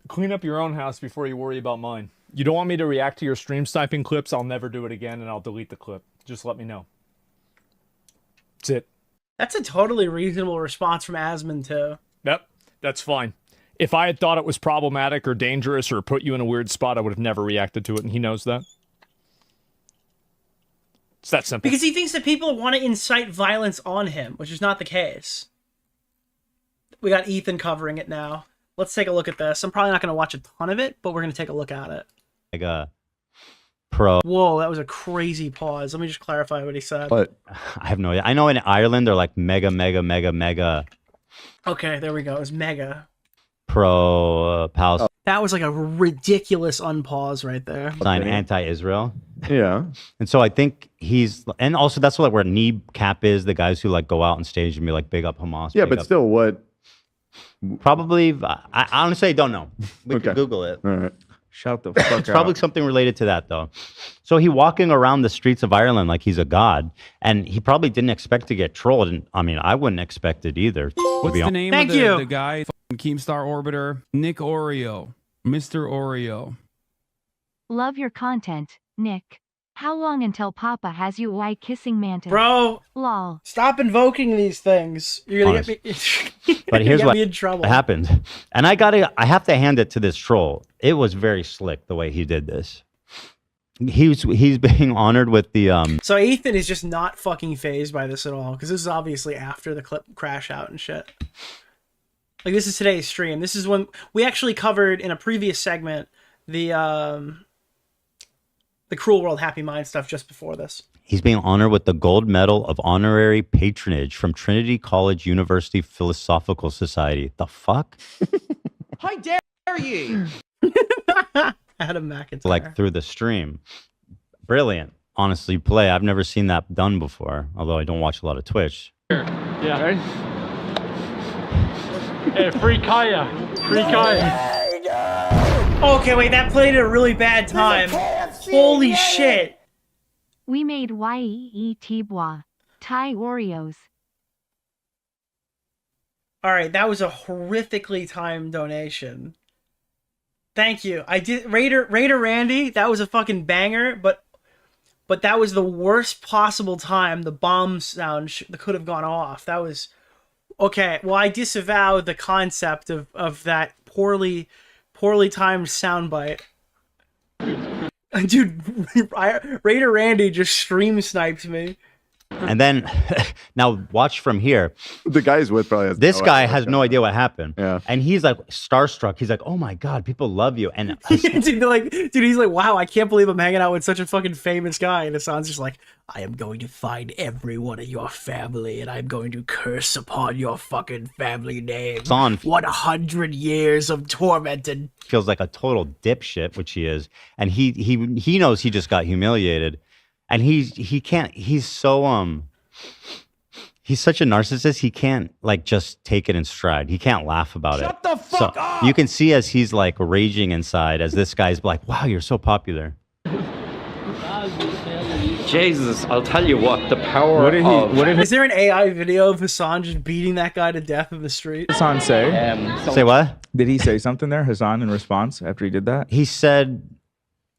N: Clean up your own house before you worry about mine. You don't want me to react to your stream sniping clips? I'll never do it again, and I'll delete the clip. Just let me know. That's it.
B: That's a totally reasonable response from Asmon, too.
N: Yep, that's fine. If I had thought it was problematic or dangerous or put you in a weird spot, I would have never reacted to it, and he knows that. It's that simple.
B: Because he thinks that people want to incite violence on him, which is not the case. We got Ethan covering it now. Let's take a look at this. I'm probably not going to watch a ton of it, but we're going to take a look at it.
O: Like a pro.
B: Whoa, that was a crazy pause. Let me just clarify what he said.
O: But I have no idea. I know in Ireland they're like mega.
B: Okay, there we go. It was mega.
O: Pro Palestine.
B: That was like a ridiculous unpause right there.
O: Anti-Israel.
P: Yeah.
O: And so I think and also that's where kneecap is, the guys who like go out on stage and be like, big up Hamas.
P: Yeah, but still what?
O: Probably, I honestly don't know. We can Google it.
P: All right.
A: Shout the fuck out.
O: It's probably something related to that, though. So he walking around the streets of Ireland like he's a god, and he probably didn't expect to get trolled. And I mean, I wouldn't expect it either.
A: What's the name of the guy? Keemstar Orbiter? Nick Oreo. Mr. Oreo.
G: Love your content, Nick. How long until Papa has you kissing Mantis?
B: Bro,
G: lol.
B: Stop invoking these things. You're gonna get me.
O: But here's what
B: in trouble.
O: happened, and I have to hand it to this troll. It was very slick the way he did this. He's being honored with the
B: So Ethan is just not fucking phased by this at all, because this is obviously after the clip crash out and shit. Like this is today's stream. This is when we actually covered in a previous segment the Cruel World Happy Mind stuff just before this.
O: He's being honored with the Gold Medal of Honorary Patronage from Trinity College University Philosophical Society. The fuck?
Q: How dare ye?
B: Adam McIntyre.
O: Like through the stream. Brilliant. Honestly, play. I've never seen that done before, although I don't watch a lot of Twitch.
D: Yeah. Right? Hey, free Kaya. Free Kaya.
B: Okay, wait, that played at a really bad time. Holy shit.
G: We made Yee-Tibwa. Thai Oreos.
B: Alright, that was a horrifically timed donation. Thank you. I did Raider Randy, that was a fucking banger, but that was the worst possible time the bomb sound that could have gone off. That was okay. Well, I disavow the concept of that poorly timed soundbite. Dude, Raider Randy just stream sniped me.
O: And then, now watch from here.
P: The guy he's with probably has
O: this guy has no idea what happened.
P: Yeah.
O: And he's like starstruck. He's like, oh my God, people love you. And
B: dude, he's like, wow, I can't believe I'm hanging out with such a fucking famous guy. And Hasan's just like, I am going to find every one of your family and I'm going to curse upon your fucking family name.
O: Hasan
B: 100 years of tormented.
O: Feels like a total dipshit, which he is. And he knows he just got humiliated. And he can't, he's so, he's such a narcissist, he can't, like, just take it in stride. He can't laugh about it.
Q: Shut the fuck up!
O: You can see as he's, like, raging inside, as this guy's like, wow, you're so popular.
H: Jesus, I'll tell you what, the power
B: Is there an AI video of Hasan just beating that guy to death in the street?
R: Hasan say?
O: Say what?
R: Did he say something there, Hasan, in response after he did that?
O: He said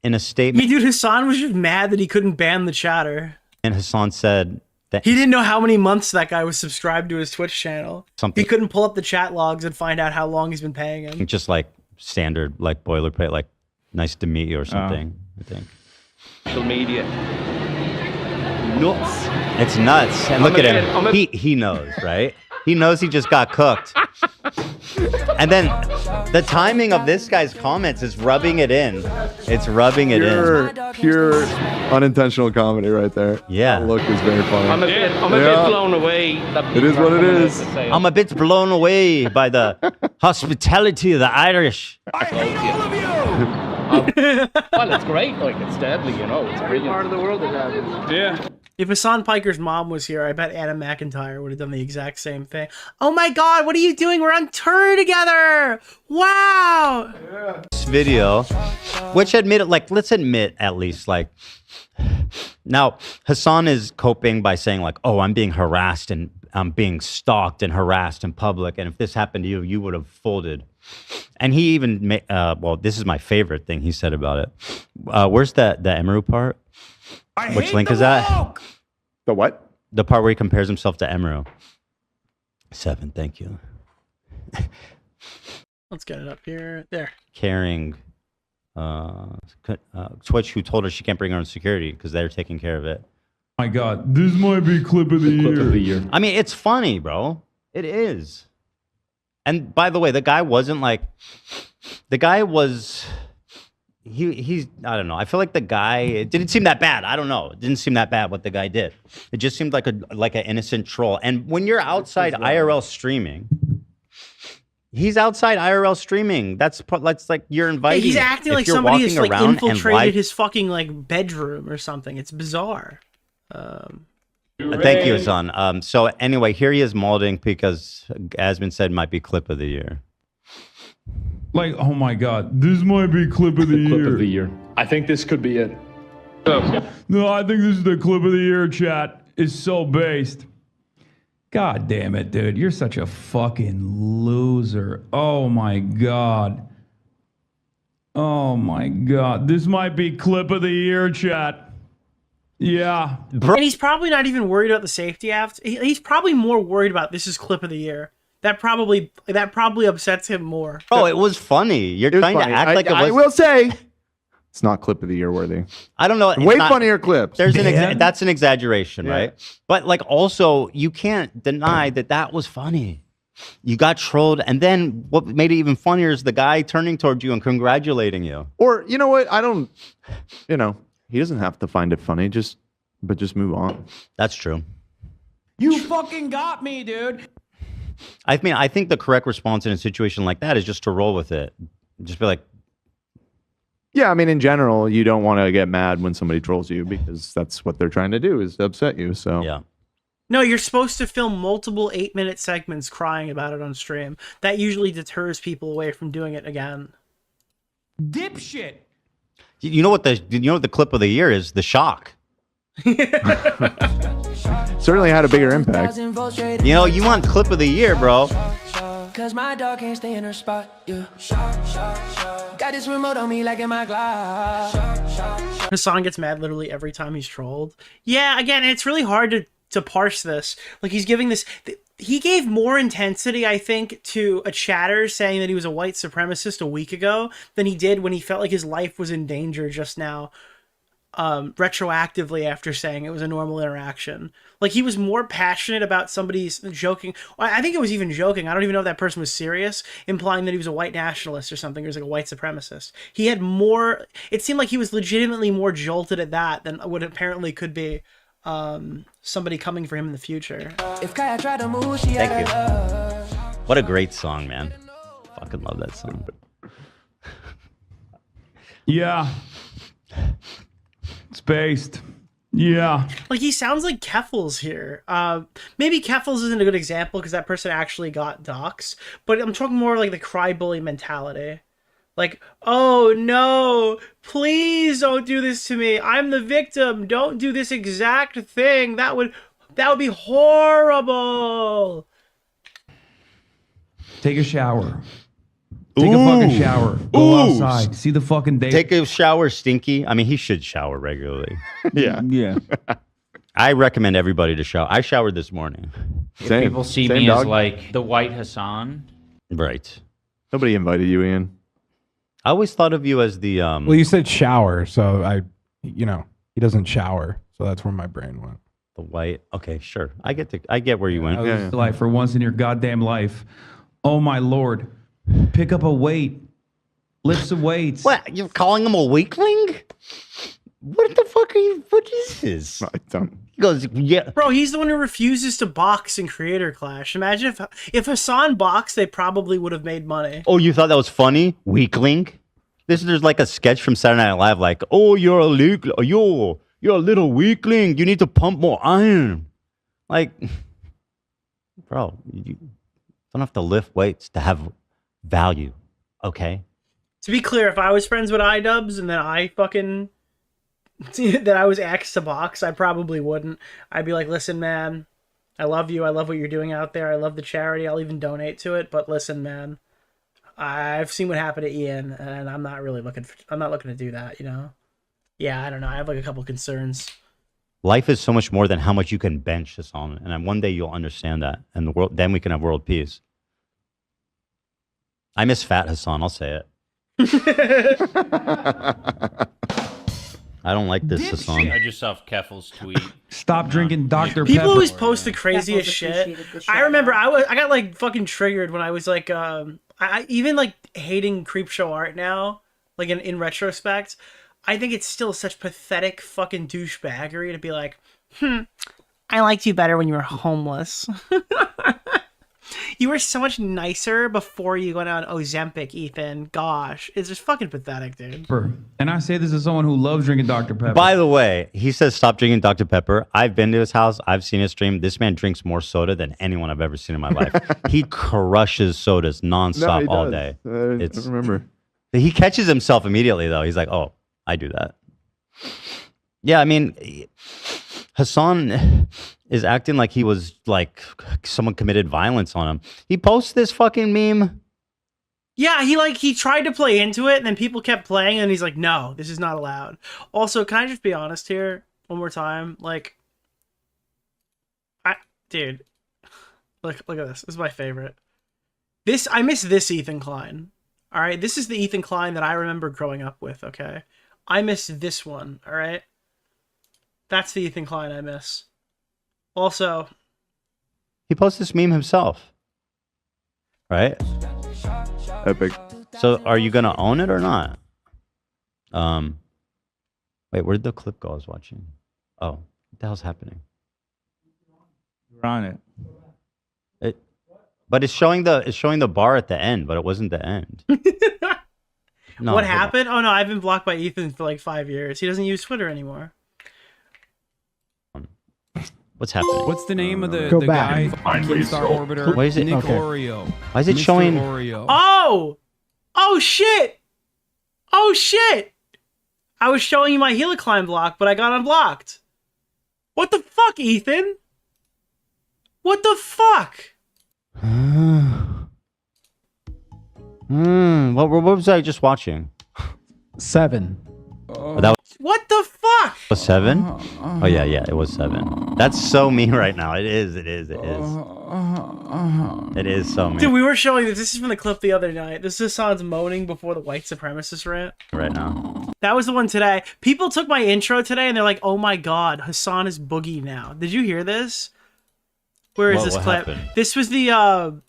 O: in a statement...
B: Dude, Hasan was just mad that he couldn't ban the chatter.
O: And Hasan said that...
B: He didn't know how many months that guy was subscribed to his Twitch channel.
O: Something.
B: He couldn't pull up the chat logs and find out how long he's been paying him.
O: Just, like, standard, like, boilerplate, like, nice to meet you or something, I think.
H: Social media. Nuts.
O: It's nuts. And look at him. He knows, right? He knows he just got cooked. And then the timing of this guy's comments is rubbing it in. It's rubbing it in.
P: Pure unintentional comedy right there.
O: Yeah.
P: That look is very funny.
H: I'm a bit blown away. That
P: It is what it is.
O: I'm a bit blown away by the hospitality of the Irish.
H: Well, it's great. Like, it's deadly, you know. It's brilliant.
D: Part of the world that happens.
E: Yeah.
B: If Hasan Piker's mom was here, I bet Anna McIntyre would have done the exact same thing. Oh my god, what are you doing? We're on tour together! Wow!
O: This video, which let's admit at least, like, now Hasan is coping by saying like, oh, I'm being harassed and I'm being stalked and harassed in public. And if this happened to you, you would have folded. And he even, well, this is my favorite thing he said about it. Where's the Emiru part? Which link is that?
P: The what?
O: The part where he compares himself to Emiru. 7, thank you.
B: Let's get it up here. There.
O: Caring Twitch, who told her she can't bring her own security because they're taking care of it.
A: My God, this might be clip of the year.
O: I mean, it's funny, bro. It is. And by the way, the guy wasn't like, the guy was, he's, I don't know. I feel like the guy, it didn't seem that bad. I don't know. It didn't seem that bad what the guy did. It just seemed like an innocent troll. And when you're outside IRL streaming, he's outside IRL streaming. That's like you're inviting.
B: He's acting like somebody has like infiltrated his fucking like bedroom or something. It's bizarre.
O: Thank you, Hasan. So anyway, here he is molding because, as been said, might be clip of the year.
A: Like, oh my God, this might be clip of the year.
D: Clip of the year. I think this could be it.
A: No, I think this is the clip of the year, chat. It's so based. God damn it, dude. You're such a fucking loser. Oh my God. Oh my God. This might be clip of the year, chat. Yeah.
B: And he's probably not even worried about the safety act. He's probably more worried about this is clip of the year. That probably upsets him more.
O: Oh, it was funny. You're trying to act like it was.
P: I will say, it's not clip of the year worthy.
O: I don't know.
P: Way funnier clips.
O: There's that's an exaggeration, right? But like, also, you can't deny that was funny. You got trolled, and then what made it even funnier is the guy turning towards you and congratulating you.
P: Or you know what? He doesn't have to find it funny. Just move on.
O: That's true.
Q: You fucking got me, dude.
O: I mean, I think the correct response in a situation like that is just to roll with it. Just be like,
P: yeah, I mean, in general, you don't want to get mad when somebody trolls you because that's what they're trying to do is to upset you. So
O: yeah.
B: No, you're supposed to film multiple 8-minute segments crying about it on stream. That usually deters people away from doing it again.
Q: Dipshit.
O: You know what the clip of the year is? The shock.
P: Certainly had a bigger impact.
O: You know, you want clip of the year, bro.
S: Cause my dog can't stay in her spot. Yeah. Got this remote on me like in my glass.
B: Hasan gets mad literally every time he's trolled. Yeah, again, it's really hard to parse this. Like, he's giving this... He gave more intensity, I think, to a chatter saying that he was a white supremacist a week ago than he did when he felt like his life was in danger just now, retroactively after saying it was a normal interaction. Like, he was more passionate about somebody's joking. I think it was even joking. I don't even know if that person was serious, implying that he was a white nationalist or something, or was like a white supremacist. He had more... It seemed like he was legitimately more jolted at that than what apparently could be somebody coming for him in the future.
S: If Kaya tried to move, she
O: Thank you. What a great song, man. Fucking love that song.
A: Yeah. It's based. Yeah.
B: Like, he sounds like Keffels here. Maybe Keffels isn't a good example because that person actually got doxxed, but I'm talking more like the cry bully mentality. Like, oh no, please don't do this to me. I'm the victim. Don't do this exact thing. That would be horrible.
A: Take a shower. Take a fucking shower. Go outside. See the fucking day.
O: Take a shower, Stinky. I mean, he should shower regularly.
A: Yeah.
O: I recommend everybody to shower. I showered this morning.
T: If people see me as like the white Hasan.
O: Right.
P: Nobody invited you, Ian.
O: I always thought of you as the
U: Well, you said shower, so he doesn't shower, so that's where my brain went.
O: The white. Okay, sure. I get where you went.
A: Like, for once in your goddamn life, Oh my lord. Pick up a weight. Lift some weights.
O: What? You're calling him a weakling? What the fuck are you? What is this?
P: I don't.
O: He goes, yeah.
B: Bro, he's the one who refuses to box in Creator Clash. Imagine if Hasan boxed, they probably would have made money.
O: Oh, you thought that was funny? Weakling? There's like a sketch from Saturday Night Live, like, oh, you're a little weakling. You need to pump more iron. Like, bro, you don't have to lift weights to have value, okay?
B: To be clear, if I was friends with iDubbbz and then that I was asked to box, I probably wouldn't. I'd be like, listen, man, I love you. I love what you're doing out there. I love the charity. I'll even donate to it. But listen, man, I've seen what happened to Ian, and I'm not looking to do that, you know? Yeah, I don't know. I have like a couple concerns.
O: Life is so much more than how much you can bench this on. And then one day you'll understand that. And the world, then we can have world peace. I miss Fat Hasan, I'll say it. I don't like this Hasan.
T: I just saw Keffel's tweet.
A: Stop drinking Dr.
B: People
A: Pepper.
B: always post the craziest shit. I remember I got like fucking triggered when I was like I even like hating Creepshow art now, like in retrospect. I think it's still such pathetic fucking douchebaggery to be like, I liked you better when you were homeless. You were so much nicer before you went on Ozempic, Ethan. Gosh, it's just fucking pathetic, dude.
A: And I say this as someone who loves drinking Dr. Pepper.
O: By the way, he says stop drinking Dr. Pepper. I've been to his house. I've seen his stream. This man drinks more soda than anyone I've ever seen in my life. He crushes sodas nonstop all day.
P: I remember.
O: He catches himself immediately, though. He's like, oh, I do that. Yeah, I mean, Hasan is acting like he was like someone committed violence on him. He posts this fucking meme.
B: Yeah, he tried to play into it, and then people kept playing, and he's like, no, this is not allowed. Also, can I just be honest here one more time? Like, dude, look at this. This is my favorite. I miss this Ethan Klein. All right, this is the Ethan Klein that I remember growing up with, okay? I miss this one, all right? That's the Ethan Klein I miss. Also,
O: he posted this meme himself, right?
P: Epic.
O: So, are you gonna own it or not? Wait, where did the clip go? I was watching. Oh, what the hell's happening?
R: You're on it.
O: But it's showing the bar at the end, but it wasn't the end. No,
B: what happened? Oh no, I've been blocked by Ethan for like 5 years. He doesn't use Twitter anymore.
O: What's happening?
A: What's the name of the
U: back.
A: guy? Star Orbiter.
O: Why is it?
A: Nick
O: Okay.
A: Oreo.
O: Why is it
A: Mr.
O: showing?
A: Oreo.
B: Oh shit! Oh shit! I was showing you my Heliclimb block, but I got unblocked. What the fuck, Ethan? What the fuck?
O: What was I just watching?
U: 7.
O: Oh, that was
B: What the fuck?
O: 7? Oh yeah, it was 7. That's so me right now. It is. It is so me.
B: Dude, we were showing this. This is from the clip the other night. This is Hasan's moaning before the white supremacist rant.
O: Right now.
B: That was the one today. People took my intro today and they're like, oh my god, Hasan is boogie now. Did you hear this? Where is this clip?
O: Happened?
B: This was the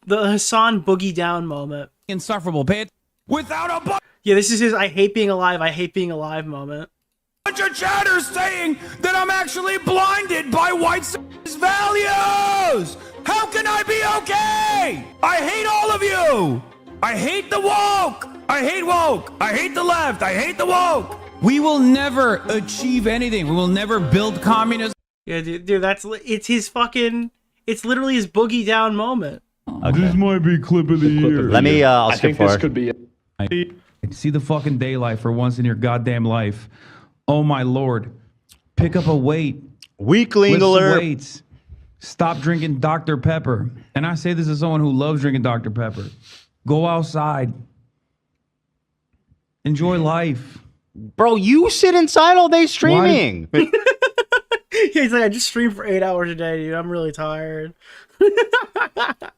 B: Hasan boogie down moment.
Q: Insufferable pit without a
B: Yeah, this is his I hate being alive moment.
Q: bunch of chatter saying that I'm actually blinded by white values. How can I be okay? I hate all of you. I hate the woke. I hate woke. I hate the left. I hate the woke. We will never achieve anything. We will never build communism.
B: Yeah, dude, it's his fucking, it's literally his boogie down moment.
O: Okay.
A: This might be clip of the year.
O: Let me. I'll
E: I
O: skip
E: think this
O: forward.
E: could be it.
A: See the fucking daylight for once in your goddamn life. Oh my lord. Pick up a weight.
O: Weakling
A: Lift some
O: alert.
A: weights. Stop drinking Dr. Pepper. And I say this as someone who loves drinking Dr. Pepper. Go outside. Enjoy life.
O: Bro, you sit inside all day streaming.
B: He's like, I just stream for 8 hours a day, dude. I'm really tired.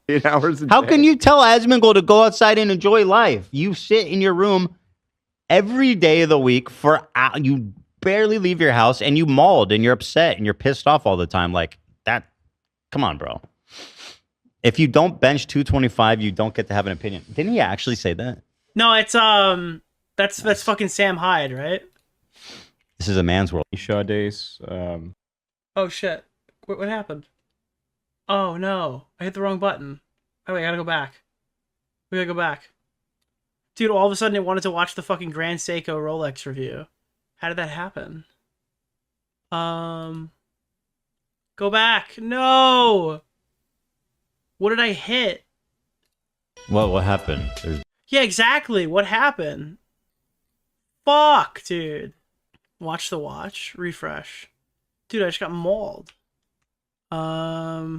P: 8 hours a day.
O: How can you tell Asmongold to go outside and enjoy life? You sit in your room every day of the week you barely leave your house and you mauled and you're upset and you're pissed off all the time. Like that. Come on, bro. If you don't bench 225, you don't get to have an opinion. Didn't he actually say that?
B: No, it's that's fucking Sam Hyde, right?
O: This is a man's world.
R: Shaw days.
B: Oh shit! What happened? Oh no! I hit the wrong button. Oh wait, I gotta go back. We gotta go back. Dude, all of a sudden it wanted to watch the fucking Grand Seiko Rolex review. How did that happen? Go back. No! What did I hit?
O: What happened?
B: Yeah, exactly. What happened? Fuck, dude. Watch the watch. Refresh. Dude, I just got mauled. I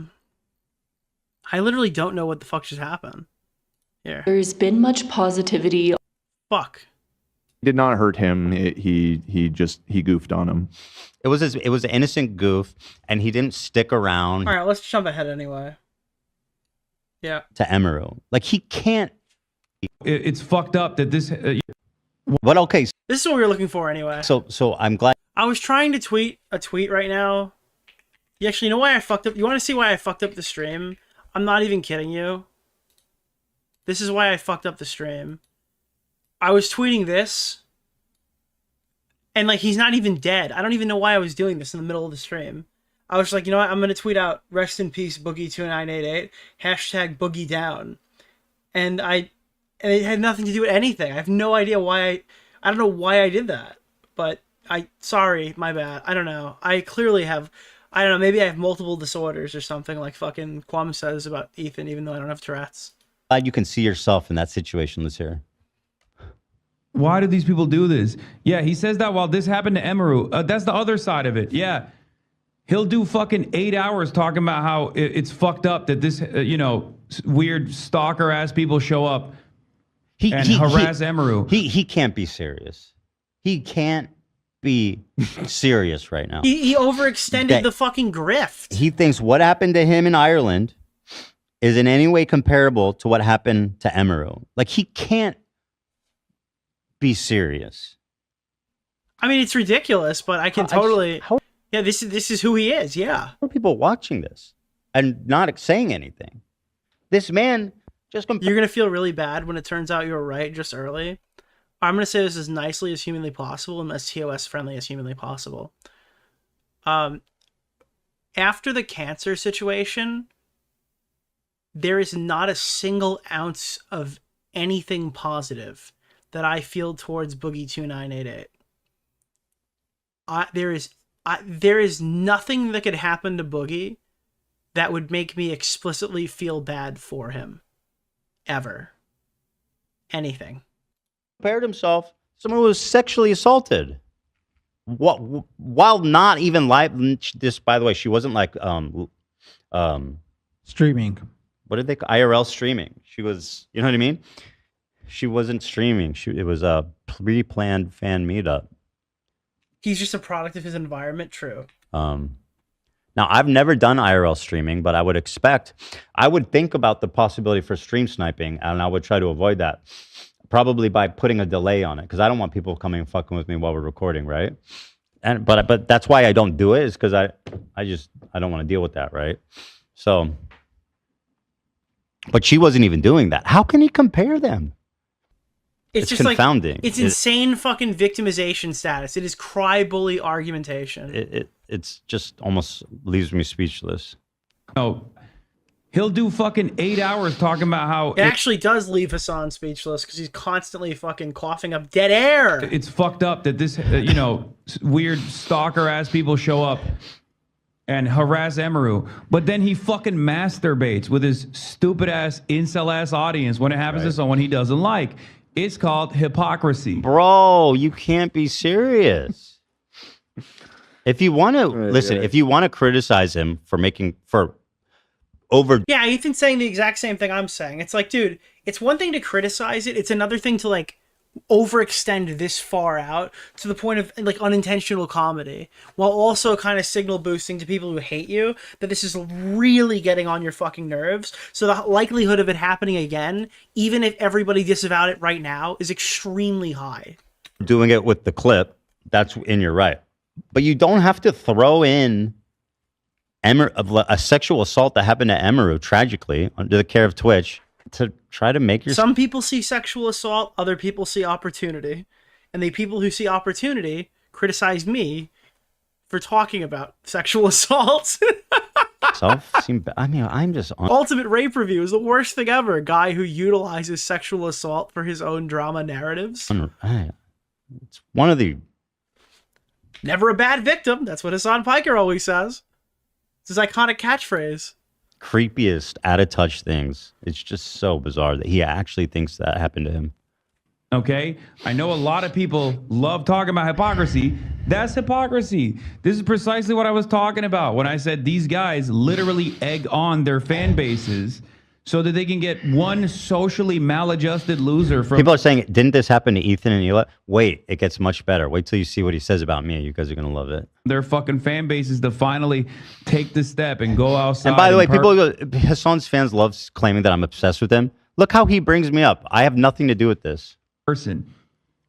B: literally don't know what the fuck just happened. Here.
J: There's been much positivity.
B: Fuck.
P: Did not hurt him. He goofed on him.
O: It was an innocent goof, and he didn't stick around.
B: All right, let's jump ahead anyway. Yeah.
O: To Emerald. Like, he can't.
A: It's fucked up that this.
O: But okay.
B: This is what we were looking for anyway.
O: So I'm glad.
B: I was trying to tweet a tweet right now. You actually know why I fucked up? You want to see why I fucked up the stream? I'm not even kidding you. This is why I fucked up the stream. I was tweeting this. And like, he's not even dead. I don't even know why I was doing this in the middle of the stream. I was like, you know what? I'm going to tweet out, rest in peace, Boogie2988, hashtag Boogie Down. And it had nothing to do with anything. I have no idea why I don't know why I did that. But sorry, my bad. I don't know. I clearly have, I don't know, maybe I have multiple disorders or something like fucking Kwame says about Ethan, even though I don't have Tourette's.
O: Glad you can see yourself in that situation, let's hear.
A: Why do these people do this? Yeah, he says that while this happened to Emeru. That's the other side of it. Yeah. He'll do fucking 8 hours talking about how it's fucked up that this, weird stalker ass people show up and harass Emeru.
O: He can't be serious. He can't be serious right now.
B: He overextended the fucking grift.
O: He thinks what happened to him in Ireland is in any way comparable to what happened to Emeru. Like, he can't be serious.
B: I mean, it's ridiculous, but I can totally. Yeah, this is who he is. Yeah.
O: How are people watching this and not saying anything? This man just.
B: You're gonna feel really bad when it turns out you were right just early. I'm gonna say this as nicely as humanly possible and as TOS friendly as humanly possible. After the cancer situation, there is not a single ounce of anything positive that I feel towards Boogie2988. There is nothing that could happen to Boogie that would make me explicitly feel bad for him. Ever. Anything.
O: Compared himself to someone who was sexually assaulted. While not even live. This, by the way, she wasn't like
U: streaming.
O: What did they call IRL streaming? She was, you know what I mean? She wasn't streaming. It was a pre-planned fan meetup.
B: He's just a product of his environment. True.
O: Now, I've never done IRL streaming, but I would think about the possibility for stream sniping, and I would try to avoid that. Probably by putting a delay on it, because I don't want people coming and fucking with me while we're recording, right? But that's why I don't do it, is because I don't want to deal with that, right? So, but she wasn't even doing that. How can he compare them?
B: It's just
O: confounding.
B: Like, it's insane fucking victimization status. It is cry bully argumentation.
O: It's just almost leaves me speechless.
A: Oh, he'll do fucking 8 hours talking about how
B: it actually does leave Hasan speechless because he's constantly fucking coughing up dead air.
A: It's fucked up that this, weird stalker ass people show up and harass Emeru, but then he fucking masturbates with his stupid ass incel ass audience when it happens to someone he doesn't like. It's called hypocrisy.
O: Bro, you can't be serious. If you want to listen, if you want to criticize him for
B: Yeah, Ethan's saying the exact same thing I'm saying. It's like, dude, it's one thing to criticize it. It's another thing to like overextend this far out to the point of like unintentional comedy, while also kind of signal boosting to people who hate you that this is really getting on your fucking nerves. So the likelihood of it happening again, even if everybody disavowed it right now, is extremely high.
O: Doing it with the clip, that's in your right. But you don't have to throw in a sexual assault that happened to Emaru tragically under the care of Twitch to try to make your.
B: Some people see sexual assault, other people see opportunity, and the people who see opportunity criticize me for talking about sexual assault.
O: I mean, I'm just
B: Ultimate Rape Review is the worst thing ever. A guy who utilizes sexual assault for his own drama narratives.
O: It's one of the.
B: Never a bad victim. That's what Hasan Piker always says. It's his iconic catchphrase.
O: Creepiest out of touch things. It's just so bizarre that he actually thinks that happened to him.
A: Okay, I know a lot of people love talking about hypocrisy. That's hypocrisy. This is precisely what I was talking about when I said these guys literally egg on their fan bases so that they can get one socially maladjusted loser from.
O: People are saying, didn't this happen to Ethan and Hila? Wait, it gets much better. Wait till you see what he says about me. You guys are going to love it.
A: Their fucking fan bases to finally take the step and go outside.
O: And by the way, Hasan's fans love claiming that I'm obsessed with him. Look how he brings me up. I have nothing to do with this.
A: Person.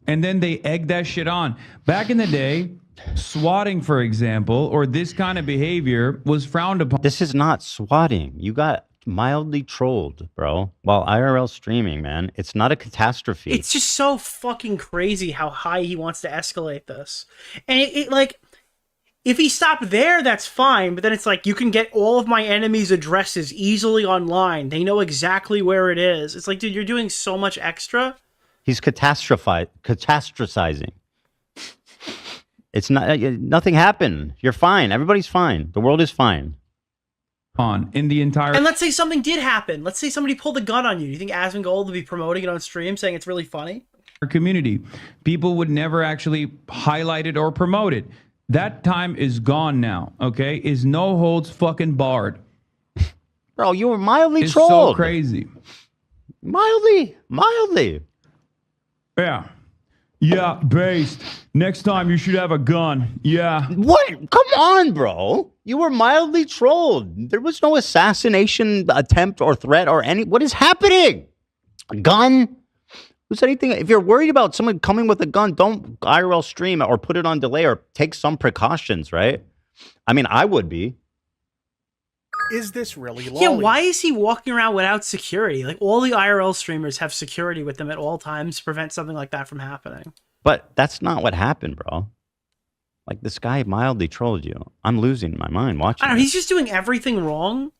A: And then they egg that shit on. Back in the day, swatting, for example, or this kind of behavior was frowned upon.
O: This is not swatting. You got mildly trolled, bro, while IRL streaming, man. It's not a catastrophe.
B: It's just so fucking crazy how high he wants to escalate this. And it like, if he stopped there, that's fine. But then it's like, you can get all of my enemies' addresses easily online. They know exactly where it is. It's like, dude, you're doing so much extra.
O: He's catastrophizing. It's not. Nothing happened. You're fine. Everybody's fine. The world is fine.
A: In the entire.
B: And let's say something did happen. Let's say somebody pulled a gun on you. Do you think Asmongold would be promoting it on stream, saying it's really funny?
A: Our community, people would never actually highlight it or promote it. That time is gone now. Okay, is no holds fucking barred.
O: Bro, you were mildly
A: it's
O: trolled.
A: So crazy.
O: Mildly.
A: Yeah, based. Next time you should have a gun. Yeah.
O: What? Come on, bro. You were mildly trolled. There was no assassination attempt or threat or any. What is happening? A gun? Who said anything? If you're worried about someone coming with a gun, don't IRL stream or put it on delay or take some precautions, right? I mean, I would be.
C: Is this really lolly?
B: Yeah, why is he walking around without security? Like, all the IRL streamers have security with them at all times to prevent something like that from happening.
O: But that's not what happened, bro. Like, this guy mildly trolled you. I'm losing my mind watching
B: I don't know, he's just doing everything wrong.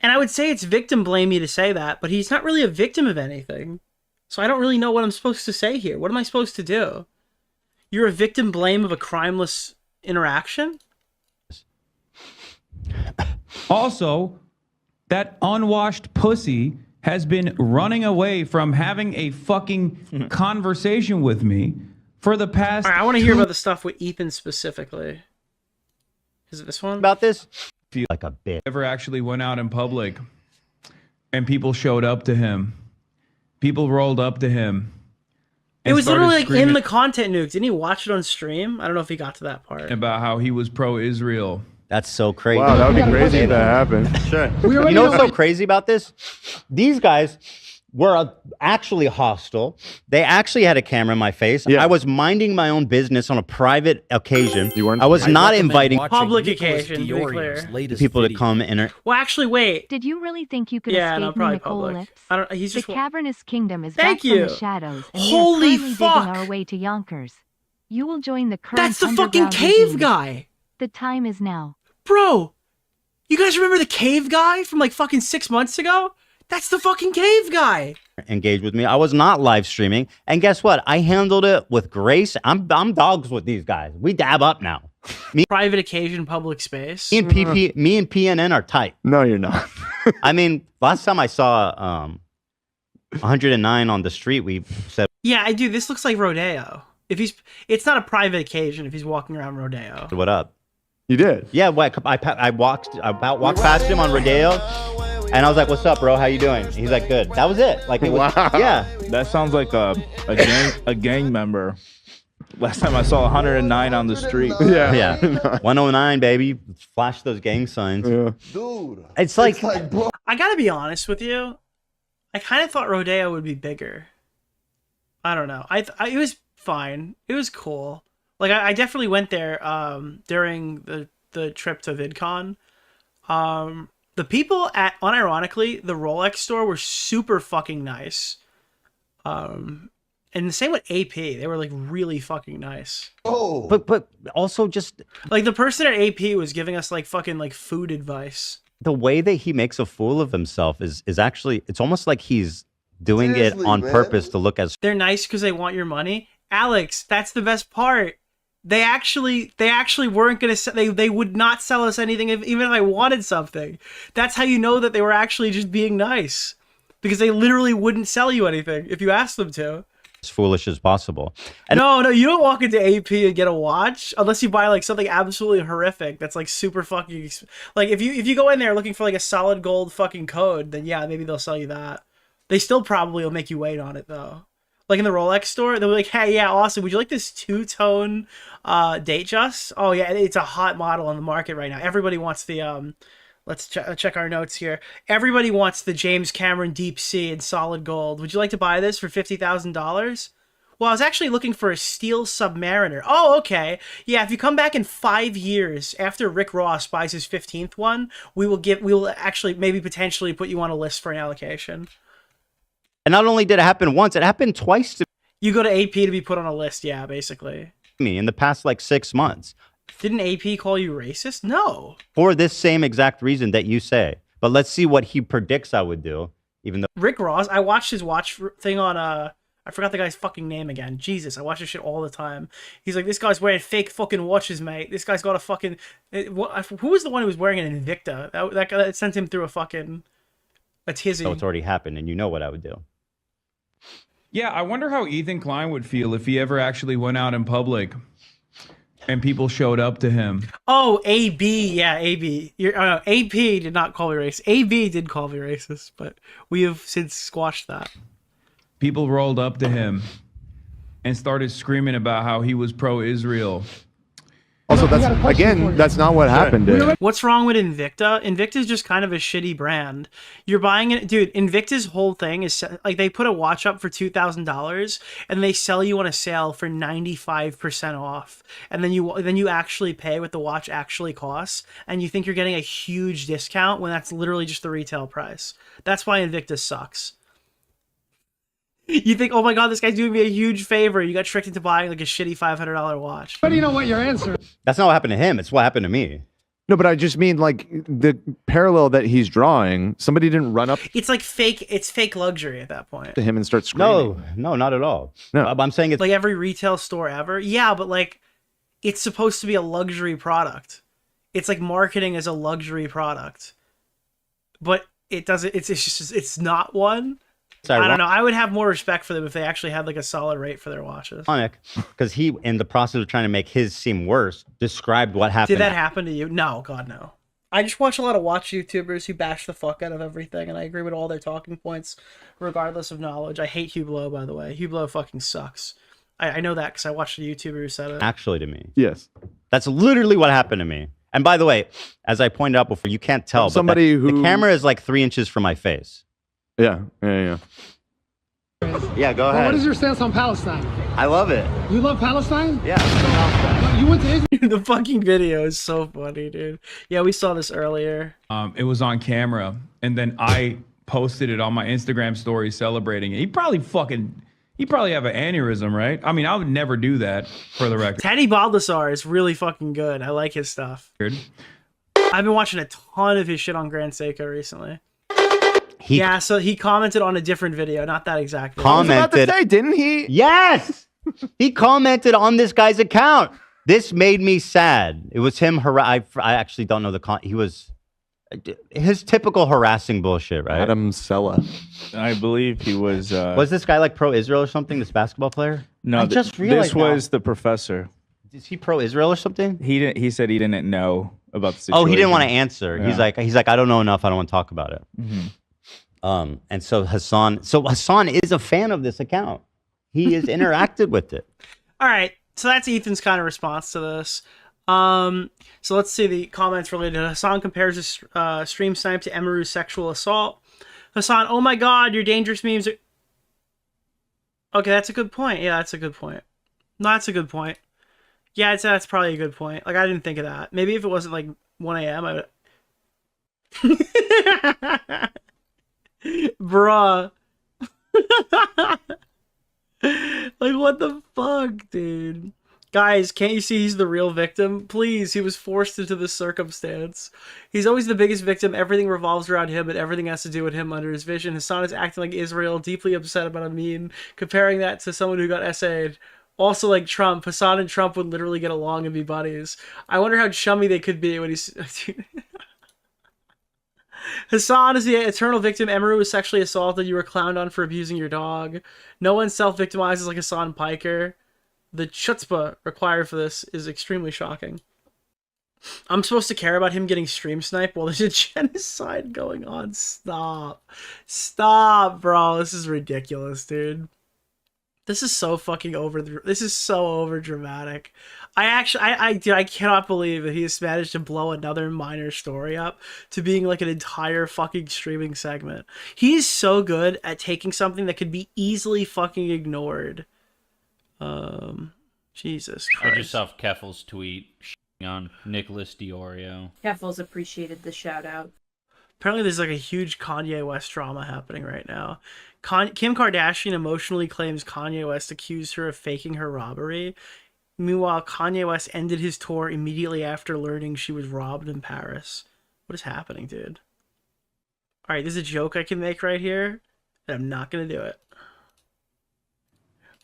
B: And I would say it's victim blamey to say that, but he's not really a victim of anything. So I don't really know what I'm supposed to say here. What am I supposed to do? You're a victim blame of a crimeless interaction?
A: Also, that unwashed pussy has been running away from having a fucking conversation with me for the past.
B: All right, I want to hear about the stuff with Ethan specifically. Is it this one?
O: About this? Feel like a bitch.
A: Never actually went out in public and people showed up to him. People rolled up to him.
B: It was literally like in the content nuke. Didn't he watch it on stream? I don't know if he got to that part.
A: About how he was pro-Israel.
O: That's so crazy.
P: Wow, that would be crazy if that happened.
O: Sure. You know what's so crazy about this? These guys were actually hostile. They actually had a camera in my face. Yeah. I was minding my own business on a private occasion. You weren't. I was not inviting
B: public occasion, to be clear.
O: People to come and.
B: Well, actually, wait.
G: Did you really think you could escape me, Nicole Lips?
B: I don't. He's just.
G: The cavernous kingdom is
B: Thank
G: back
B: you.
G: from the shadows, and
B: Holy
G: we are
B: fuck!
G: digging our way to Yonkers. You will join the current.
B: That's the fucking cave
G: regime.
B: guy.
G: The time is now,
B: bro. You guys remember the cave guy from like fucking 6 months ago? That's the fucking cave guy.
O: Engage with me. I was not live streaming, and guess what? I handled it with grace. I'm dogs with these guys. We dab up now.
B: Private occasion, public space.
O: Me and PNN are tight.
P: No, you're not.
O: I mean, last time I saw 109 on the street, we said.
B: Yeah, I do. This looks like Rodeo. It's not a private occasion if he's walking around Rodeo.
O: What up?
P: You did?
O: Yeah. I walked past him on Rodeo, and I was like, "What's up, bro? How you doing?" He's like, "Good." That was it. Like, it was,
P: wow.
O: Yeah.
R: That sounds like a gang member. Last time I saw 109 on the street.
O: Yeah. 109, baby. Flash those gang signs.
P: Yeah.
K: Dude.
O: It's like
B: I gotta be honest with you. I kind of thought Rodeo would be bigger. I don't know. It was fine. It was cool. Like I definitely went there during the trip to VidCon, The people at, unironically, the Rolex store were super fucking nice. And the same with AP. They were like really fucking nice.
O: Oh, but also just
B: like the person at AP was giving us like fucking like food advice.
O: The way that he makes a fool of himself is actually, it's almost like he's doing
K: Seriously,
O: it on
K: man.
O: purpose to look as.
B: They're nice because they want your money. Alex, that's the best part. They actually weren't gonna. They would not sell us anything even if I wanted something. That's how you know that they were actually just being nice, because they literally wouldn't sell you anything if you asked them to.
O: As foolish as possible. And
B: No, you don't walk into AP and get a watch unless you buy like something absolutely horrific that's like super fucking like if you go in there looking for like a solid gold fucking code, then yeah, maybe they'll sell you that. They still probably will make you wait on it though. Like in the Rolex store, they'll be like, "Hey, yeah, awesome. Would you like this two-tone Datejust? Oh yeah, it's a hot model on the market right now. Everybody wants the let's check our notes here. Everybody wants the James Cameron Deep Sea in solid gold. Would you like to buy this for $50,000? Well, I was actually looking for a steel Submariner. Oh, okay. Yeah, if you come back in 5 years after Rick Ross buys his 15th one, we will actually maybe potentially put you on a list for an allocation."
O: And not only did it happen once, it happened twice to
B: You go to AP to be put on a list, yeah, basically.
O: me in the past like 6 months.
B: Didn't AP call you racist? No.
O: For this same exact reason that you say. But let's see what he predicts I would do, even though
B: Rick Ross, I watched his watch thing on I forgot the guy's fucking name again. Jesus, I watch this shit all the time. He's like, this guy's wearing fake fucking watches, mate. This guy's got a fucking who was the one who was wearing an Invicta? That guy that sent him through a tizzy.
O: so it's already happened, and you know what I would do.
A: Yeah, I wonder how Ethan Klein would feel if he ever actually went out in public and people showed up to him.
B: Oh, AB, yeah, AB. AP did not call me racist. AB did call me racist, but we have since squashed that.
A: People rolled up to him and started screaming about how he was pro-Israel.
P: Also, that's not what happened. Dude.
B: What's wrong with Invicta? Invicta's just kind of a shitty brand. You're buying it, dude. Invicta's whole thing is like they put a watch up for $2,000 and they sell you on a sale for 95% off, and then you actually pay what the watch actually costs, and you think you're getting a huge discount when that's literally just the retail price. That's why Invicta sucks. You think, oh my god, this guy's doing me a huge favor. You got tricked into buying like a shitty $500 watch.
C: But you know what your answer is?
O: That's not what happened to him. It's what happened to me.
P: No, but I just mean like the parallel that he's drawing. Somebody didn't run up
B: It's like fake. It's fake luxury at that point.
P: to him and start screaming.
O: No, not at all.
P: No.
O: I'm saying it's
B: Like every retail store ever. Yeah, but like it's supposed to be a luxury product. It's like marketing as a luxury product. But it doesn't it's not one. I don't know. I would have more respect for them if they actually had like a solid rate for their watches.
O: Because he, in the process of trying to make his seem worse, described what happened.
B: Did that happen to you? No, God, no. I just watch a lot of watch YouTubers who bash the fuck out of everything, and I agree with all their talking points, regardless of knowledge. I hate Hublot, by the way. Hublot fucking sucks. I know that because I watched a YouTuber who said it.
O: Actually, to me.
P: Yes.
O: That's literally what happened to me. And by the way, as I pointed out before, you can't tell.
P: Somebody
O: the camera is like 3 inches from my face.
P: Yeah.
O: Yeah, go
C: Well,
O: ahead.
C: what is your stance on Palestine?
O: I love it.
C: You love Palestine?
O: Yeah.
C: You went to Israel?
B: The fucking video is so funny, dude. Yeah, we saw this earlier.
A: It was on camera, and then I posted it on my Instagram story celebrating it. He probably have an aneurysm, right? I mean, I would never do that, for the record.
B: Teddy Baldessar is really fucking good. I like his stuff. I've been watching a ton of his shit on Grand Seiko recently. Yeah, so he commented on a different video, not that exact video.
O: Commented,
P: didn't he?
O: Yes, he commented on this guy's account. This made me sad. It was him. I actually don't know he was his typical harassing bullshit, right?
P: Adam Sella.
R: I believe he was.
O: Was this guy like pro-Israel or something? This basketball player?
R: No,
O: I just realized
R: this was the professor.
O: Is he pro-Israel or something?
R: He didn't. He said he didn't know about the situation.
O: Oh, he didn't want to answer.
R: Yeah.
O: He's like, I don't know enough. I don't want to talk about it.
R: Mm-hmm.
O: And so Hasan is a fan of this account. He has interacted with it.
B: All right, so that's Ethan's kind of response to this. So let's see the comments related. Hasan compares his stream snipe to Emaru's sexual assault. Hasan, oh my god, your dangerous memes are... Okay, that's a good point. Yeah, that's a good point. No, that's a good point. Yeah, I'd say that's probably a good point. Like, I didn't think of that. Maybe if it wasn't like 1 a.m., I would... Bruh. Like, what the fuck, dude? Guys, can't you see he's the real victim? Please, he was forced into this circumstance. He's always the biggest victim. Everything revolves around him, and everything has to do with him under his vision. Hasan is acting like Israel, deeply upset about a meme, comparing that to someone who got essayed. Also, like Trump, Hasan and Trump would literally get along and be buddies. I wonder how chummy they could be when he's... Hasan is the eternal victim. Emeru was sexually assaulted. You were clowned on for abusing your dog. No one self-victimizes like Hasan Piker. The chutzpah required for this is extremely shocking. I'm supposed to care about him getting stream sniped while there's a genocide going on. Stop. Stop, bro. This is ridiculous, dude. This is so fucking over. This is so over dramatic. Dude, I cannot believe that he has managed to blow another minor story up to being like an entire fucking streaming segment. He is so good at taking something that could be easily fucking ignored. Jesus Christ.
T: Heard yourself Keffel's tweet on Nicholas DeOrio.
J: Keffels appreciated the shout out.
B: Apparently there's like a huge Kanye West drama happening right now. Kim Kardashian emotionally claims Kanye West accused her of faking her robbery. Meanwhile, Kanye West ended his tour immediately after learning she was robbed in Paris. What is happening, dude? Alright, there's a joke I can make right here, and I'm not going to do it.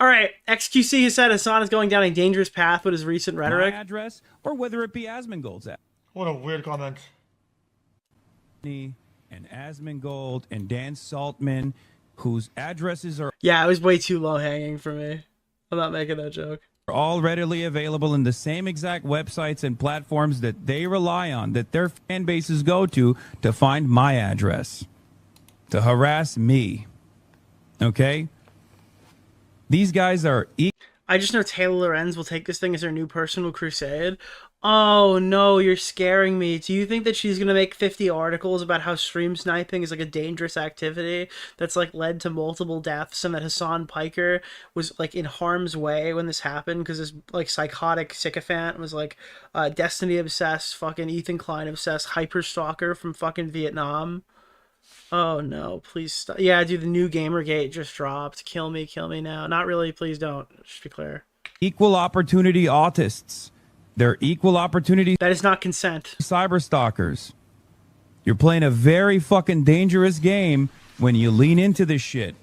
B: Alright, XQC has said Hasan is going down a dangerous path with his recent rhetoric.
Q: My address, or whether it be Asmongold's address.
C: What a weird comment.
Q: And Asmongold and Dan Saltman, whose addresses are
B: Yeah, it was way too low-hanging for me. I'm not making that joke.
Q: all readily available in the same exact websites and platforms that they rely on, that their fan bases go to find my address, to harass me. Okay? These guys are...
B: I just know Taylor Lorenz will take this thing as her new personal crusade. Oh no, you're scaring me. Do you think that she's gonna make 50 articles about how stream sniping is like a dangerous activity that's like led to multiple deaths, and that Hasan Piker was like in harm's way when this happened because this like psychotic sycophant was like Destiny obsessed, fucking Ethan Klein obsessed hyper stalker from fucking Vietnam? Oh no, please stop. Yeah, dude, the new Gamergate just dropped. Kill me now. Not really, please don't. Just be clear.
Q: Equal opportunity autists. They're equal opportunity...
B: That is not consent.
Q: ...cyber stalkers. You're playing a very fucking dangerous game when you lean into this shit.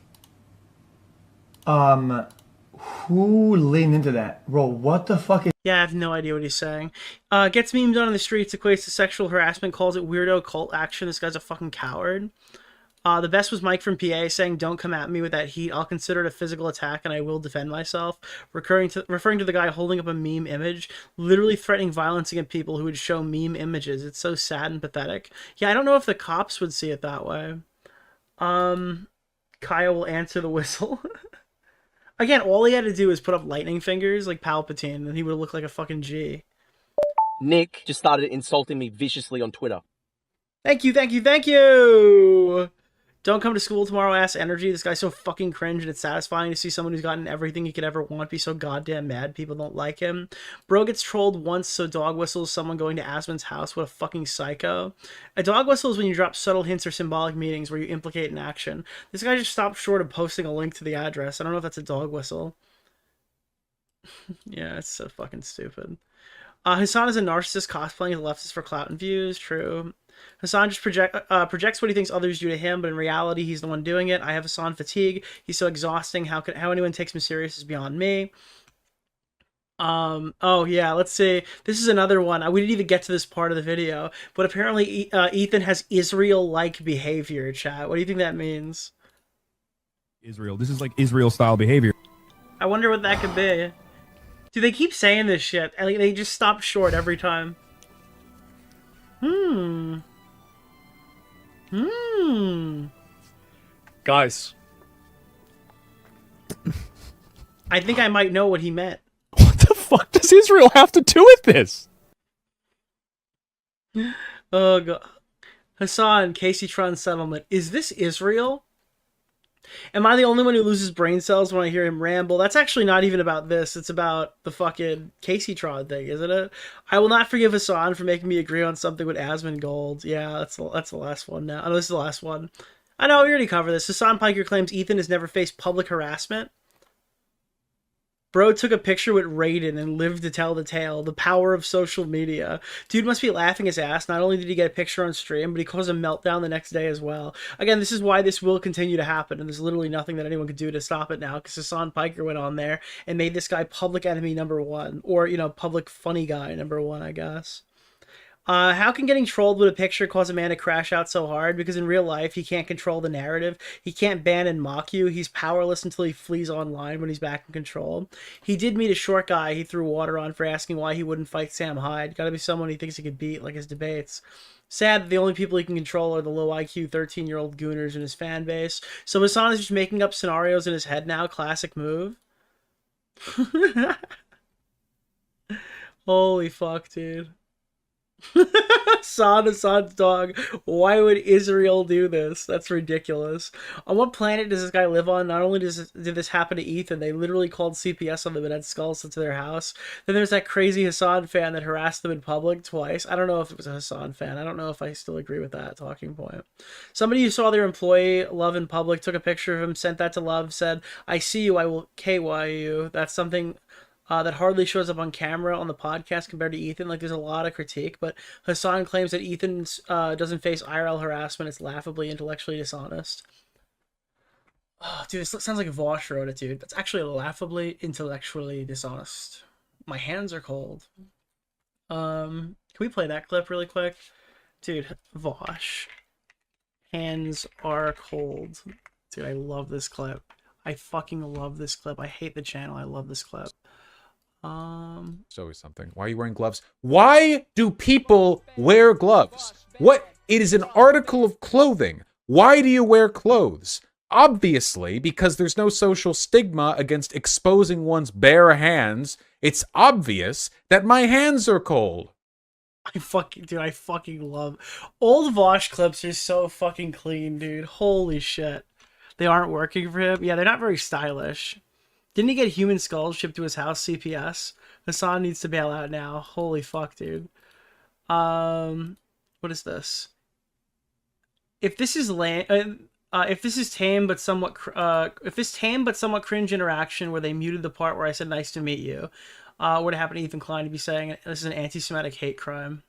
C: Who leaned into that? Bro, what the fuck is...
B: Yeah, I have no idea what he's saying. Gets memed on the streets, equates to sexual harassment, calls it weirdo cult action. This guy's a fucking coward. The best was Mike from PA saying, "Don't come at me with that heat. I'll consider it a physical attack and I will defend myself." Referring to the guy holding up a meme image, literally threatening violence against people who would show meme images. It's so sad and pathetic. Yeah, I don't know if the cops would see it that way. Kyle will answer the whistle. Again, all he had to do is put up lightning fingers like Palpatine and he would look like a fucking G.
I: Nick just started insulting me viciously on Twitter.
B: Thank you! Don't come to school tomorrow, ass energy. This guy's so fucking cringe, and it's satisfying to see someone who's gotten everything he could ever want be so goddamn mad people don't like him. Bro gets trolled once, so dog whistles someone going to Asmon's house. What a fucking psycho. A dog whistle is when you drop subtle hints or symbolic meanings where you implicate an action. This guy just stopped short of posting a link to the address. I don't know if that's a dog whistle. Yeah, it's so fucking stupid. Hasan is a narcissist cosplaying as a leftist for clout and views. True. Hasan just projects what he thinks others do to him, but in reality, he's the one doing it. I have Hasan fatigue. He's so exhausting. How anyone takes him serious is beyond me. Oh yeah, let's see. This is another one. We didn't even get to this part of the video, but apparently Ethan has Israel-like behavior, chat. What do you think that means?
Q: Israel. This is like Israel-style behavior.
B: I wonder what that could be. Dude, they keep saying this shit, and they just stop short every time.
D: Guys.
B: I think I might know what he meant.
N: What the fuck does Israel have to do with this?
B: Oh god. Hasan, Casey Tron settlement. Is this Israel? Am I the only one who loses brain cells when I hear him ramble? That's actually not even about this. It's about the fucking Casey Tron thing, isn't it? I will not forgive Hasan for making me agree on something with Asmongold. Yeah, that's the last one now. Oh, this is the last one. I know, we already covered this. Hasan Piker claims Ethan has never faced public harassment. Bro took a picture with Raiden and lived to tell the tale. The power of social media. Dude must be laughing his ass. Not only did he get a picture on stream, but he caused a meltdown the next day as well. Again, this is why this will continue to happen, and there's literally nothing that anyone could do to stop it now, because Hasan Piker went on there and made this guy public enemy #1. Or, you know, public funny guy #1, I guess. How can getting trolled with a picture cause a man to crash out so hard? Because in real life, he can't control the narrative. He can't ban and mock you. He's powerless until he flees online when he's back in control. He did meet a short guy he threw water on for asking why he wouldn't fight Sam Hyde. Gotta be someone he thinks he could beat, like his debates. Sad that the only people he can control are the low IQ 13-year-old gooners in his fan base. So Hasan is just making up scenarios in his head now. Classic move. Holy fuck, dude. Hasan's dog. Why would Israel do this? That's ridiculous. On what planet does this guy live on? Not only did this happen to Ethan, they literally called CPS on them and had skulls sent to their house. Then there's that crazy Hasan fan that harassed them in public twice. I don't know if it was a Hasan fan. I don't know if I still agree with that talking point. Somebody who saw their employee Love in public took a picture of him, sent that to Love, said, "I see you, I will KY you." That's something that hardly shows up on camera on the podcast compared to Ethan. Like, there's a lot of critique, but Hasan claims that Ethan doesn't face IRL harassment. It's laughably intellectually dishonest. Oh, dude, this sounds like Vosh wrote it, dude. That's actually laughably intellectually dishonest. My hands are cold. Can we play that clip really quick? Dude, Vosh. Hands are cold. Dude, I love this clip. I fucking love this clip. I hate the channel. I love this clip.
L: It's always something. Why are you wearing gloves? Why do people wear gloves? What? It is an article of clothing. Why do you wear clothes? Obviously, because there's no social stigma against exposing one's bare hands. It's obvious that my hands are cold.
B: I fucking love... Old Vosh clips are so fucking clean, dude. Holy shit. They aren't working for him? Yeah, they're not very stylish. Didn't he get human skulls shipped to his house, CPS? Hasan needs to bail out now. Holy fuck, dude. What is this? If this is tame but somewhat cringe interaction where they muted the part where I said nice to meet you, would it happen to Ethan Klein to be saying this is an anti-Semitic hate crime?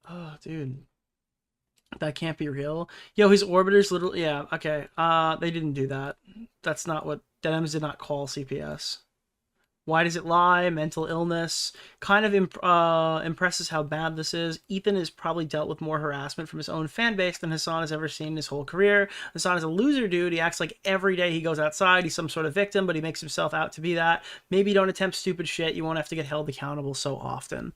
B: Oh, dude. That can't be real. Yo, his orbiters literally... Yeah, okay. They didn't do that. That's not what... Denims did not call CPS. Why does it lie? Mental illness. Kind of impresses how bad this is. Ethan has probably dealt with more harassment from his own fan base than Hasan has ever seen in his whole career. Hasan is a loser, dude. He acts like every day he goes outside, he's some sort of victim, but he makes himself out to be that. Maybe don't attempt stupid shit. You won't have to get held accountable so often.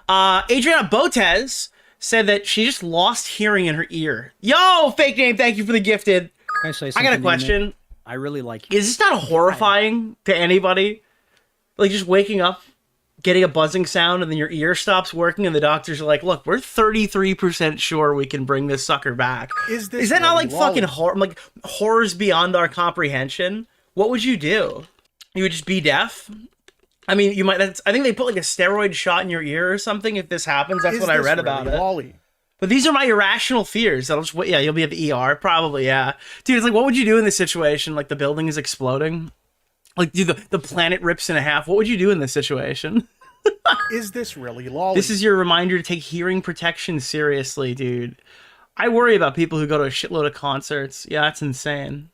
B: Adriana Botez said that she just lost hearing in her ear. Yo, fake name, thank you for the gifted.
V: Can I say
B: I
V: something?
B: got a question.
V: I really like...
B: Is this not horrifying to anybody? Like, just waking up, getting a buzzing sound, and then your ear stops working, and the doctors are like, look, we're 33% sure we can bring this sucker back. Is that not like fucking horrors beyond our comprehension? What would you do? You would just be deaf? I mean, you might... I think they put like a steroid shot in your ear or something if this happens. That's what I read about it. But these are my irrational fears. That'll just... Yeah, you'll be at the ER, probably, yeah. Dude, it's like, what would you do in this situation? Like, the building is exploding? Like, dude, the planet rips in half. What would you do in this situation?
W: Is this really lolly?
B: This is your reminder to take hearing protection seriously, dude. I worry about people who go to a shitload of concerts. Yeah, that's insane.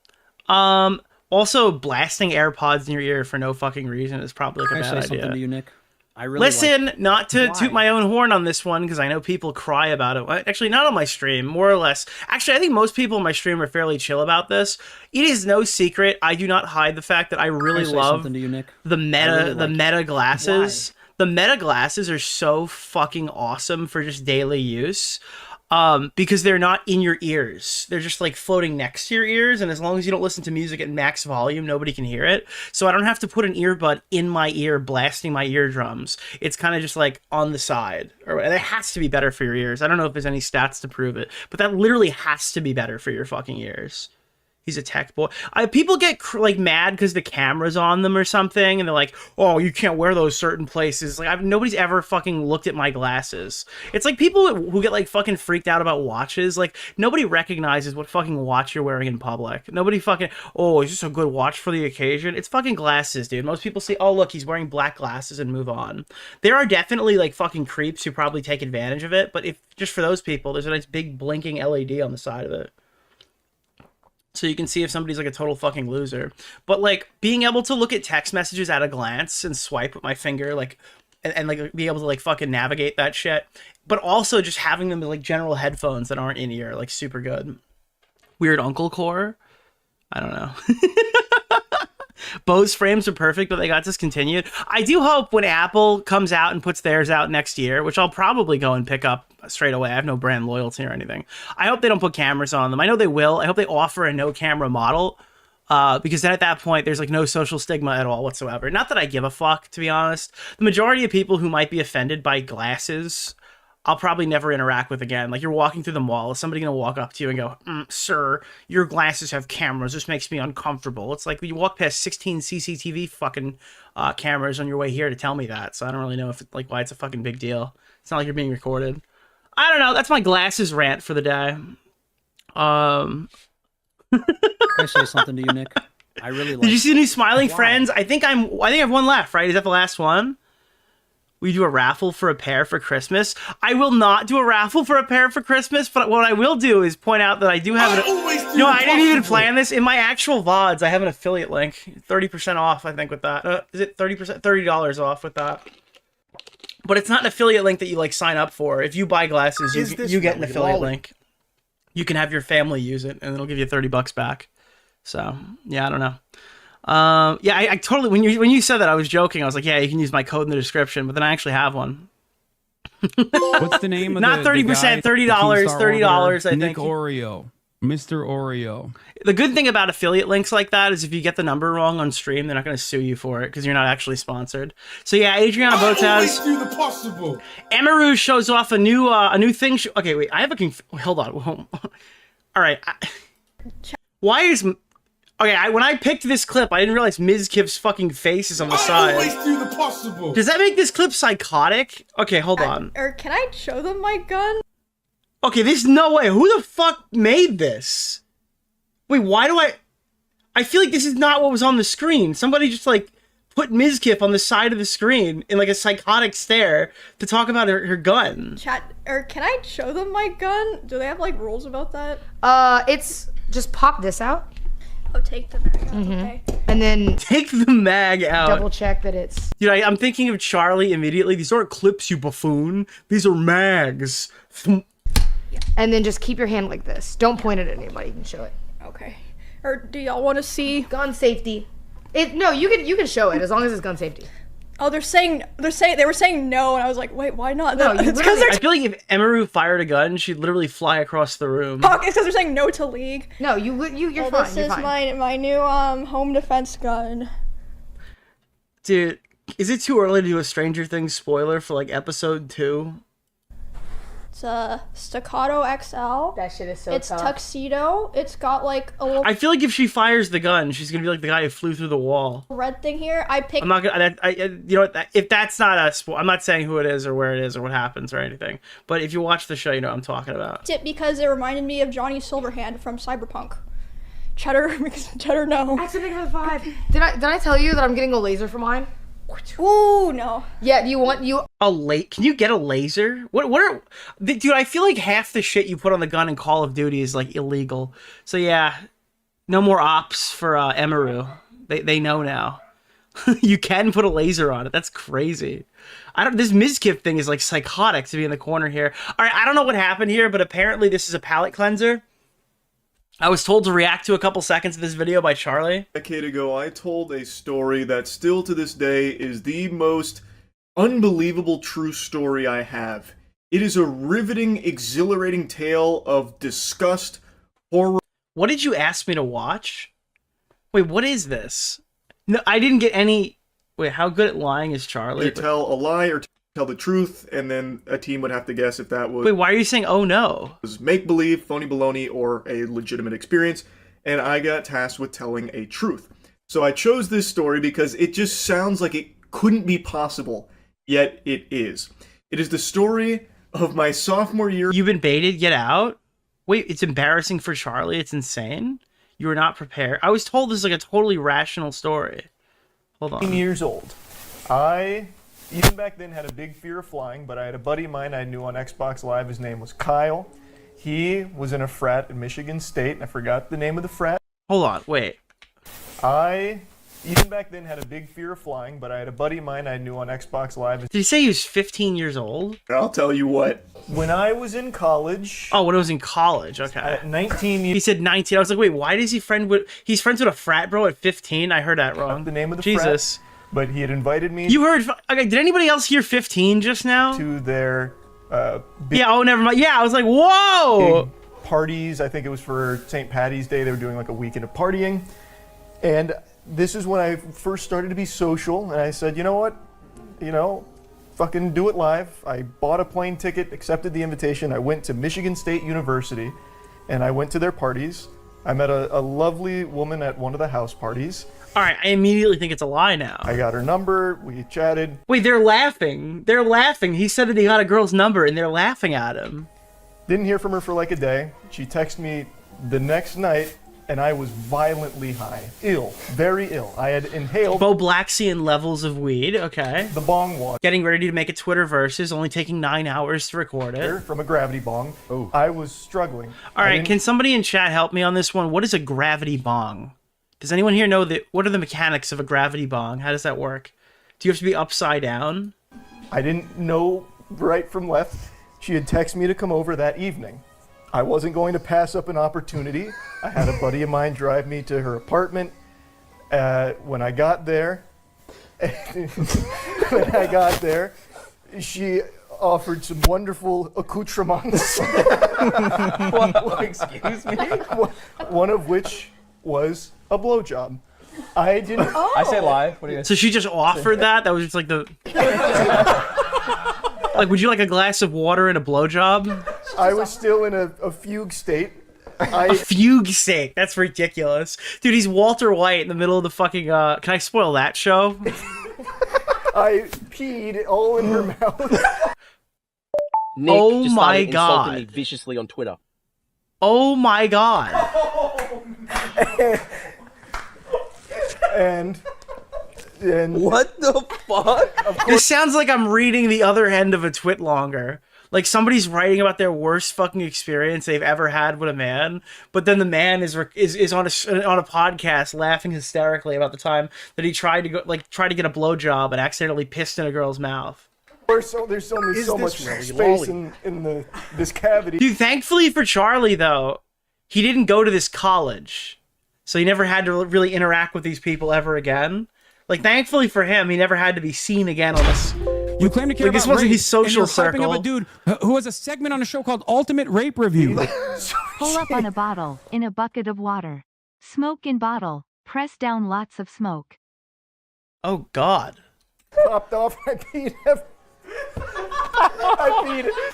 B: Also, blasting AirPods in your ear for no fucking reason is probably like a bad idea.
V: Can I say something to you, Nick? I really
B: Listen,
V: like...
B: not to
V: Why?
B: toot my own horn on this one, because I know people cry about it. Actually, not on my stream, more or less. Actually, I think most people on my stream are fairly chill about this. It is no secret. I do not hide the fact that I really love
V: to you, Nick?
B: the meta,
V: really
B: meta glasses. Why? The meta glasses are so fucking awesome for just daily use. Because they're not in your ears. They're just like floating next to your ears, and as long as you don't listen to music at max volume, nobody can hear it. So I don't have to put an earbud in my ear blasting my eardrums. It's kind of just like on the side. Or it has to be better for your ears. I don't know if there's any stats to prove it, but that literally has to be better for your fucking ears. He's a tech boy. People get like mad because the camera's on them or something, and they're like, "Oh, you can't wear those certain places." Like, nobody's ever fucking looked at my glasses. It's like people who get like fucking freaked out about watches. Like, nobody recognizes what fucking watch you're wearing in public. Nobody fucking, "Oh, is this a good watch for the occasion?" It's fucking glasses, dude. Most people say, "Oh, look, he's wearing black glasses," and move on. There are definitely like fucking creeps who probably take advantage of it, but if just for those people, there's a nice big blinking LED on the side of it. So you can see if somebody's like a total fucking loser. But like being able to look at text messages at a glance and swipe with my finger, like, and like be able to like fucking navigate that shit. But also just having them in like general headphones that aren't in ear, like super good. Weird uncle core. I don't know. Bose frames are perfect, but they got discontinued. I do hope when Apple comes out and puts theirs out next year, which I'll probably go and pick up straight away. I have no brand loyalty or anything. I hope they don't put cameras on them. I know they will. I hope they offer a no camera model, because then at that point, there's like no social stigma at all whatsoever. Not that I give a fuck, to be honest. The majority of people who might be offended by glasses, I'll probably never interact with again. Like, you're walking through the mall, is somebody gonna walk up to you and go, "Sir, your glasses have cameras. This makes me uncomfortable." It's like you walk past 16 CCTV fucking cameras on your way here to tell me that. So I don't really know if like why it's a fucking big deal. It's not like you're being recorded. I don't know. That's my glasses rant for the day.
V: Can I say something to you, Nick? I really like.
B: Did you see any smiling friends? I think I have one left. Right? Is that the last one? We do a raffle for a pair for Christmas. I will not do a raffle for a pair for Christmas, but what I will do is point out that I do have I didn't even plan this. In my actual VODs, I have an affiliate link. 30% off, I think, with that. Is it 30%? $30 off with that. But it's not an affiliate link that you like sign up for. If you buy glasses, you get an affiliate link. You can have your family use it, and it'll give you $30 back. So, yeah, I don't know. Yeah, I totally, when you said that, I was joking. I was like, yeah, you can use my code in the description, but then I actually have one.
A: What's the name of
B: not 30%, $30, $30, I think.
A: Nick Oreo. Mr. Oreo.
B: The good thing about affiliate links like that is if you get the number wrong on stream, they're not going to sue you for it because you're not actually sponsored. So yeah, Adriana Botez.
Q: Do the possible.
B: Amaru shows off a new thing. Okay, wait, I have a hold on. All right. Why is... Okay, when I picked this clip, I didn't realize Ms. Kiv's fucking face is on the side.
Q: Always do the possible.
B: Does that make this clip psychotic? Okay, hold on.
F: Or can I show them my gun?
B: Okay, there's no way. Who the fuck made this? Wait, why do I feel like this is not what was on the screen. Somebody just like put Ms. Kiff on the side of the screen in like a psychotic stare to talk about her gun.
F: Chat, or can I show them my gun? Do they have like rules about that?
H: It's just pop this out.
F: Oh, take the mag out, okay.
H: And then
B: take the mag out.
H: Double check that it's...
B: Dude, I'm thinking of Charlie immediately. These aren't clips, you buffoon. These are mags.
H: And then just keep your hand like this. Don't point it at anybody. You can show it.
F: Okay. Or do y'all want to see
H: gun safety? No, you can show it as long as it's gun safety.
F: Oh, they were saying no, and I was like, wait, why not?
H: No,
F: it's because
B: I feel like if Emaru fired a gun, she'd literally fly across the room.
F: It's because they're saying no to League.
H: No, you're fine.
F: This is my new home defense gun.
B: Dude, is it too early to do a Stranger Things spoiler for like episode 2?
F: It's a Staccato XL.
H: That shit is so
F: It's
H: tough.
F: tuxedo. It's got like a little...
B: I feel like if she fires the gun, she's gonna be like the guy who flew through the wall.
F: red thing here. I picked...
B: I'm not gonna... you know what? If that's not a... I'm not saying who it is or where it is or what happens or anything. But if you watch the show, you know what I'm talking about.
F: It because it reminded me of Johnny Silverhand from Cyberpunk. Cheddar, because Cheddar, no.
H: I said a 5. Did I tell you that I'm getting a laser for mine?
F: Ooh, no.
H: Yeah, do you want
B: Can you get a laser? What are... Dude, I feel like half the shit you put on the gun in Call of Duty is like illegal. So yeah, no more ops for Emaru. They know now. You can put a laser on it. That's crazy. This Mizkif thing is like psychotic to be in the corner here. All right, I don't know what happened here, but apparently this is a palate cleanser. I was told to react to a couple seconds of this video by Charlie.
M: A decade ago, I told a story that still to this day is the most unbelievable true story I have. It is a riveting, exhilarating tale of disgust, horror.
B: What did you ask me to watch? Wait, what is this? No, I didn't get any... Wait, how good at lying is Charlie?
M: They tell a lie or tell the truth, and then a team would have to guess if that was...
B: Wait, why are you saying, oh no?
M: ...was make-believe, phony baloney, or a legitimate experience. and I got tasked with telling a truth. So I chose this story because it just sounds like it couldn't be possible, yet it is. It is the story of my sophomore year.
B: You've been baited, get out? Wait, it's embarrassing for Charlie, it's insane? You were not prepared. I was told this is like a totally rational story. Hold on.
M: Years old. I, even back then, had a big fear of flying, but I had a buddy of mine I knew on Xbox Live. His name was Kyle. He was in a frat at Michigan State, and I forgot the name of the frat.
B: Hold on, wait.
M: I, even back then, had a big fear of flying, but I had a buddy of mine I knew on Xbox Live.
B: Did he say he was 15 years old?
M: I'll tell you what. When I was in college...
B: Oh, when I was in college, okay.
M: At 19 years...
B: He said 19. I was like, wait, why does he he's friends with a frat bro at 15? I heard that wrong.
M: The name of the
B: Jesus.
M: frat, but he had invited me...
B: You heard... Okay, did anybody else hear 15 just now?
M: To their...
B: yeah, oh, never mind. Yeah, I was like, whoa!
M: Big parties. I think it was for St. Patty's Day. They were doing like a weekend of partying. And this is when I first started to be social, and I said, you know what? You know, fucking do it live. I bought a plane ticket, accepted the invitation. I went to Michigan State University, and I went to their parties. I met a lovely woman at one of the house parties.
B: All right, I immediately think it's a lie now.
M: I got her number. We chatted.
B: Wait, they're laughing. They're laughing. He said that he got a girl's number, and they're laughing at him.
M: Didn't hear from her for like a day. She texted me the next night, and I was violently high. Ill. Very ill. I had inhaled...
B: Bo Blaxian levels of weed, okay.
M: The bong water.
B: Getting ready to make a Twitter versus, only taking 9 hours to record it.
M: From a gravity bong. Oh. I was struggling.
B: All right, can somebody in chat help me on this one? What is a gravity bong? Does anyone here know what are the mechanics of a gravity bong? How does that work? Do you have to be upside down?
M: I didn't know right from left. She had texted me to come over that evening. I wasn't going to pass up an opportunity. I had a buddy of mine drive me to her apartment. When I got there, she offered some wonderful accoutrements.
E: Excuse me?
M: One of which was a blowjob. I didn't.
E: Oh. I say live. What do you?
B: So she just offered that? That was just like the. Like, would you like a glass of water and a blowjob?
M: I was still in a fugue state.
B: A fugue state? That's ridiculous. Dude, he's Walter White in the middle of the fucking, can I spoil that show?
M: I peed all in her mouth.
I: Nick
B: oh
I: just
B: my
I: started
B: god.
I: insulting me viciously on Twitter.
B: Oh my god.
M: and
E: what the fuck?
B: This sounds like I'm reading the other end of a twit longer. Like somebody's writing about their worst fucking experience they've ever had with a man, but then the man is on a podcast laughing hysterically about the time that he tried to get a blowjob and accidentally pissed in a girl's mouth.
M: There's only so much space in this cavity.
B: Dude, thankfully for Charlie though, he didn't go to this college, so he never had to really interact with these people ever again. Like, thankfully for him, he never had to be seen again on this.
Q: You claim to care about
B: this wasn't
Q: rape,
B: his social
Q: and you're hyping
B: circle.
Q: up a dude who has a segment on a show called Ultimate Rape Review.
G: Pull up on a bottle, in a bucket of water. Smoke in bottle. Press down lots of smoke.
B: Oh, God.
M: Popped off. I peed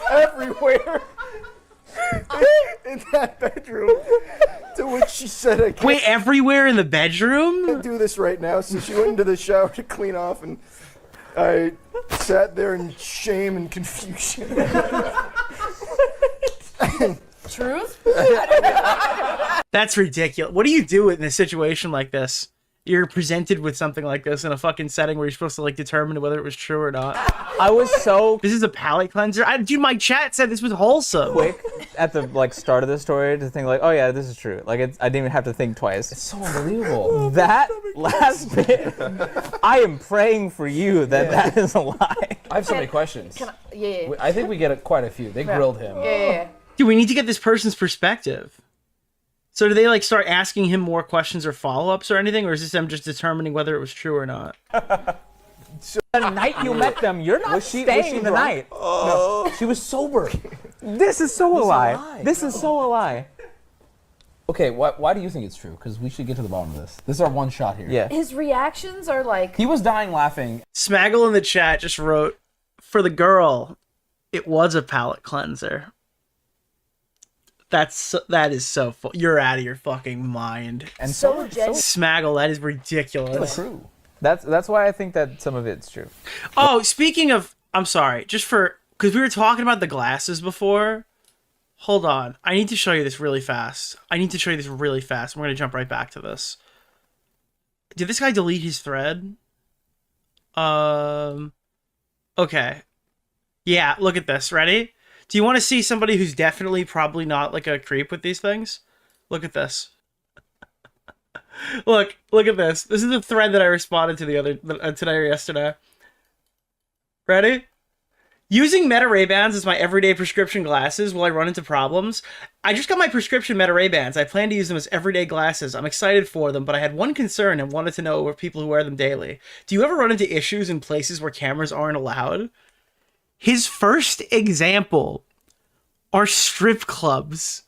M: everywhere. In that bedroom, to which she said, "I can't."
B: Wait, everywhere in the bedroom?
M: I can't do this right now. So she went into the shower to clean off, and I sat there in shame and confusion.
J: Truth?
B: That's ridiculous. What do you do in a situation like this? You're presented with something like this in a fucking setting where you're supposed to like determine whether it was true or not.
E: I was so
B: This is a palate cleanser. Dude, my chat said this was wholesome.
E: quick at the start of the story to think like, oh yeah, this is true. Like I didn't even have to think twice. It's so unbelievable. That last bit, I am praying for you that is a lie.
V: I have so many questions.
H: Yeah.
V: I think we get quite a few. They grilled him.
H: Yeah.
B: Dude, we need to get this person's perspective. So do they like start asking him more questions or follow-ups or anything, or is this them just determining whether it was true or not?
E: So the night you met them, you're not staying the night.
V: No, she was sober.
E: This is so a lie. This is so a lie.
V: Okay, why do you think it's true? Because we should get to the bottom of this. This is our one shot here.
E: Yeah.
J: His reactions are like...
V: He was dying laughing.
B: Smaggle in the chat just wrote, for the girl, it was a palate cleanser. That is so you're out of your fucking mind.
E: And
B: Smaggle, that is ridiculous.
E: That's why I think that some of it's true.
B: Oh, speaking of, I'm sorry, because we were talking about the glasses before. Hold on, I need to show you this really fast. We're gonna jump right back to this. Did this guy delete his thread? Okay. Yeah, look at this. Ready? Do you want to see somebody who's definitely probably not like a creep with these things? Look at this. look at this. This is the thread that I responded to today or yesterday. Ready? Using Meta Ray-Bans as my everyday prescription glasses will I run into problems? I just got my prescription Meta Ray-Bans. I plan to use them as everyday glasses. I'm excited for them, but I had one concern and wanted to know over people who wear them daily. Do you ever run into issues in places where cameras aren't allowed? His first example are strip clubs.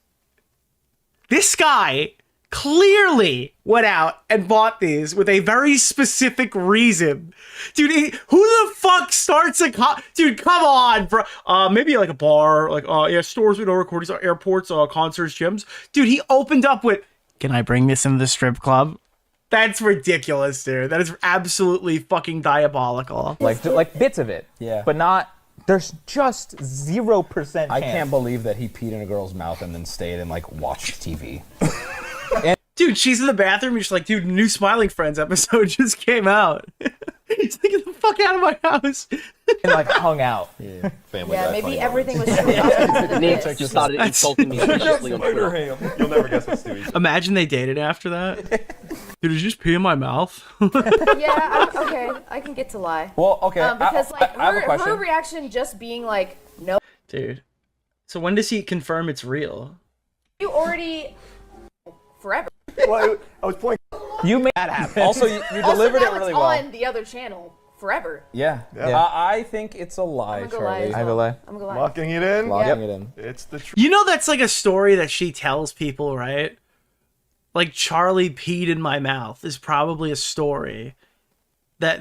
B: This guy clearly went out and bought these with a very specific reason. Dude, who the fuck starts a dude, come on, bro. Maybe like a bar, like stores we don't record these, airports, concerts, gyms. Dude, he opened up with, "Can I bring this into the strip club?" That's ridiculous, dude. That is absolutely fucking diabolical.
E: Like bits of it.
K: Yeah.
E: But not. There's just 0%
K: I can't believe that he peed in a girl's mouth and then stayed and like watched TV.
B: Dude, she's in the bathroom. You're just like, dude, new Smiling Friends episode just came out. He's like, get the fuck out of my house.
E: And like hung out.
K: Yeah,
J: maybe everything was
I: Nick started insulting me viciously on Twitter.
K: You'll never guess what's doing.
B: Imagine they dated after that. Dude, did you just pee in my mouth?
J: Yeah, okay, I can get to lie.
E: Well, okay,
J: because
E: I have a question.
J: her reaction just being like, no.
B: Dude, so when does he confirm it's real?
J: You already forever.
K: Well, I was pointing.
E: You made that happen. Also, you delivered it really well.
J: On the other channel forever.
K: Yeah. I think it's a lie, Charlie.
E: I have a lie.
J: I'm gonna lie.
K: Locking it in.
E: Locking it in.
K: It's the truth.
B: You know that's like a story that she tells people, right? Like, Charlie peed in my mouth is probably a story that...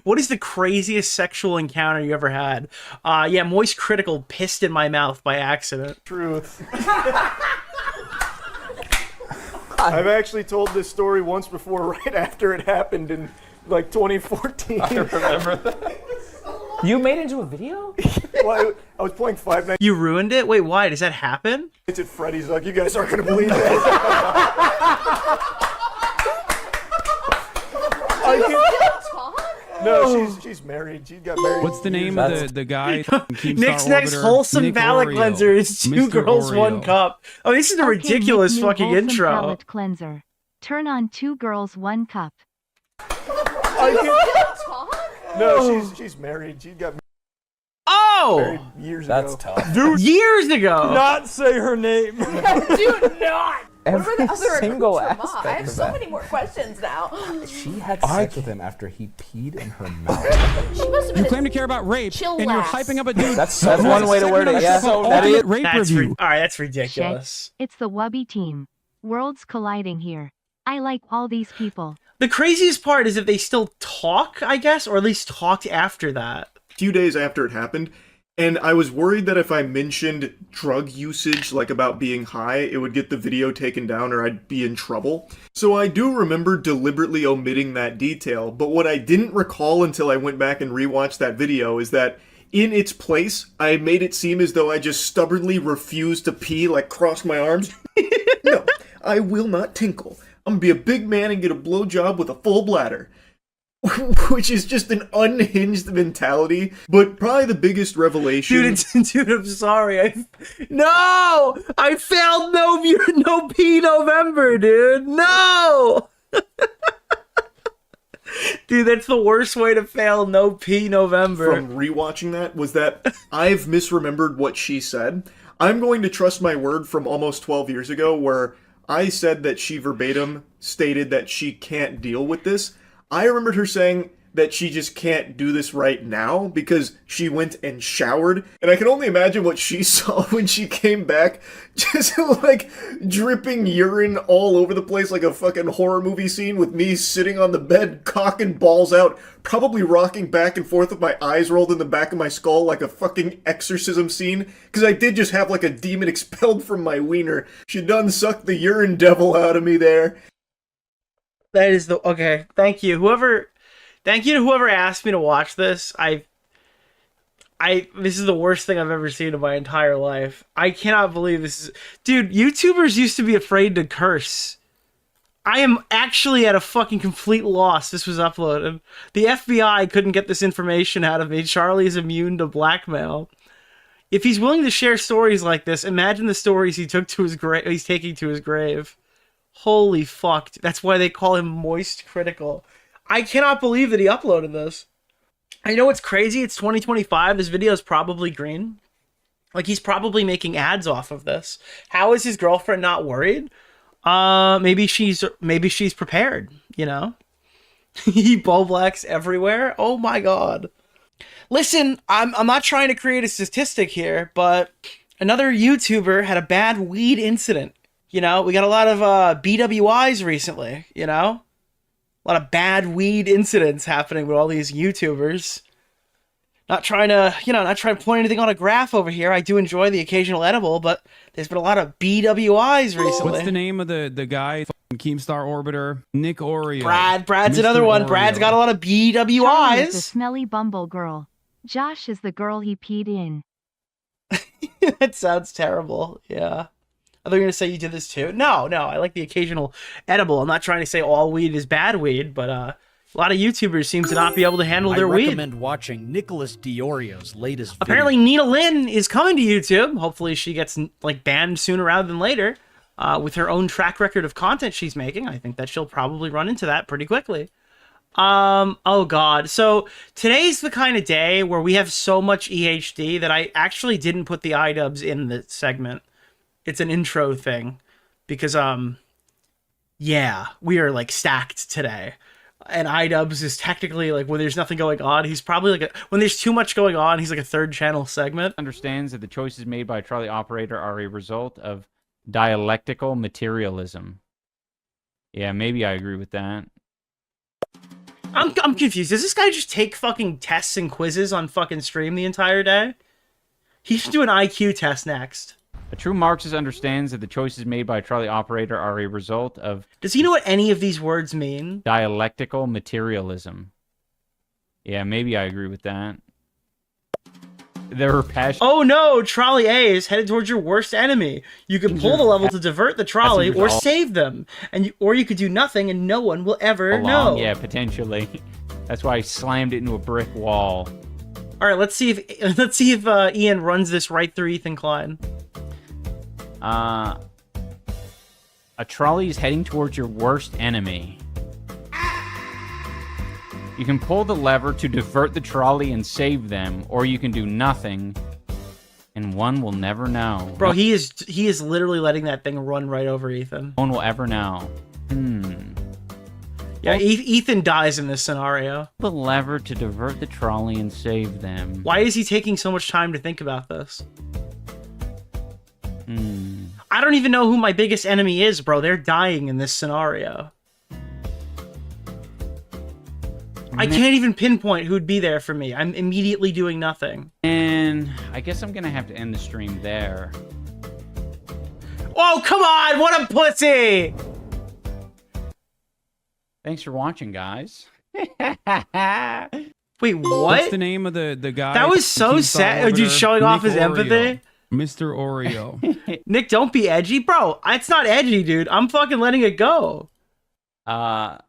B: What is the craziest sexual encounter you ever had? Yeah, Moist Critical pissed in my mouth by accident.
K: Truth. I've actually told this story once before, right after it happened in like 2014. I remember that.
E: You made it into a video?
K: Well, I was playing Five Nights.
B: You ruined it? Wait, why? Does that happen?
K: It's at Freddy's. Like, you guys aren't gonna believe that. No, she's married. She got married.
A: What's the name of the guy?
B: Nick's next wholesome palate cleanser is two girls, one cup. Oh, this is a ridiculous
G: Nick, new
B: fucking
G: wholesome
B: intro.
G: Palate cleanser. Turn on 2 girls, 1 cup.
K: No, she's married. She got
B: married
K: years ago.
E: That's tough.
B: Dude, years ago.
K: Not say her name.
J: Do not.
E: Every
J: what are the other
E: single
J: trauma?
E: aspect
J: I have
E: of
J: so
E: that.
J: many more questions now.
K: She had sex with him after he peed in her mouth.
J: She must have been
A: You claim to care about rape,
J: chill
A: and you're
J: lass.
A: hyping up a dude.
E: That's one way to word it. Yeah, that is
A: rape
B: That's
A: review.
B: all right, that's ridiculous.
G: Shit, it's the Wubby team. Worlds colliding here. I like all these people.
B: The craziest part is if they still talk, I guess, or at least talked after that.
M: A few days after it happened, and I was worried that if I mentioned drug usage, like about being high, it would get the video taken down or I'd be in trouble. So I do remember deliberately omitting that detail, but what I didn't recall until I went back and rewatched that video is that in its place, I made it seem as though I just stubbornly refused to pee, like crossed my arms. No, I will not tinkle. I'm gonna be a big man and get a blowjob with a full bladder. Which is just an unhinged mentality, but probably the biggest revelation.
B: Dude, I'm sorry. I failed no P November, dude. No. Dude, that's the worst way to fail no P November.
M: From rewatching that was that I've misremembered what she said. I'm going to trust my word from almost 12 years ago where I said that she verbatim stated that she can't deal with this. I remembered her saying that she just can't do this right now because she went and showered. And I can only imagine what she saw when she came back. Just like dripping urine all over the place like a fucking horror movie scene with me sitting on the bed, cock and balls out, probably rocking back and forth with my eyes rolled in the back of my skull like a fucking exorcism scene. Because I did just have like a demon expelled from my wiener. She done sucked the urine devil out of me there.
B: That is the okay. Thank you, thank you to whoever asked me to watch this. This is the worst thing I've ever seen in my entire life. I cannot believe this is, dude. YouTubers used to be afraid to curse. I am actually at a fucking complete loss. This was uploaded. The FBI couldn't get this information out of me. Charlie is immune to blackmail. If he's willing to share stories like this, imagine the stories he took to his grave. He's taking to his grave. Holy fuck. That's why they call him Moist Critical. I cannot believe that he uploaded this. I know it's crazy. It's 2025. This video is probably green. Like, he's probably making ads off of this. How is his girlfriend not worried? Maybe she's prepared, you know? He bow blacks everywhere. Oh my god. Listen, I'm not trying to create a statistic here, but another YouTuber had a bad weed incident. You know, we got a lot of BWIs recently, you know? A lot of bad weed incidents happening with all these YouTubers. Not trying to point anything on a graph over here. I do enjoy the occasional edible, but there's been a lot of BWIs recently.
A: What's the name of the guy? Keemstar Orbiter? Nick Oreo.
B: Brad's another one. Brad's got a lot of
G: Charlie
B: BWIs.
G: is the smelly bumble girl. Josh is the girl he peed in.
B: That sounds terrible. Yeah. I thought you were going to say you did this too. No. I like the occasional edible. I'm not trying to say all weed is bad weed, but a lot of YouTubers seem to not be able to handle their weed.
V: I recommend watching Nicholas DeOrio's latest video.
B: Apparently, Nina Lynn is coming to YouTube. Hopefully, she gets like banned sooner rather than later. With her own track record of content she's making, I think that she'll probably run into that pretty quickly. Oh god. So today's the kind of day where we have so much EHD that I actually didn't put the iDubbbz in the segment. It's an intro thing because yeah, we are like stacked today. And iDubbbz is technically like when there's nothing going on, he's probably like when there's too much going on, he's like a third channel segment.
T: Understands that the choices made by Charlie Operator are a result of dialectical materialism. Yeah, maybe I agree with that.
B: I'm confused. Does this guy just take fucking tests and quizzes on fucking stream the entire day? He should do an IQ test next.
T: A true Marxist understands that the choices made by Charlie Operator are a result of...
B: Does he know what any of these words mean?
T: Dialectical materialism. Yeah, maybe I agree with that. There were passion...
B: Oh no! Trolley A is headed towards your worst enemy. You can pull the level to divert the trolley or save them. Or you could do nothing and no one will ever know.
T: Yeah, potentially. That's why I slammed it into a brick wall.
B: Alright, let's see if Ian runs this right through Ethan Klein.
T: A trolley is heading towards your worst enemy. You can pull the lever to divert the trolley and save them, or you can do nothing, and one will never know.
B: Bro, he is literally letting that thing run right over Ethan.
T: No one will ever know.
B: Yeah, Ethan dies in this scenario.
T: The lever to divert the trolley and save them.
B: Why is he taking so much time to think about this? I don't even know who my biggest enemy is, bro. They're dying in this scenario. I can't even pinpoint who'd be there for me. I'm immediately doing nothing.
T: And I guess I'm gonna have to end the stream there.
B: Oh, come on! What a pussy!
T: Thanks for watching, guys.
B: Wait, what?
A: What's the name of the guy?
B: That was so sad. Dude, showing off his empathy.
A: Mr. Oreo.
B: Nick, don't be edgy. Bro, it's not edgy, dude. I'm fucking letting it go.
V: Can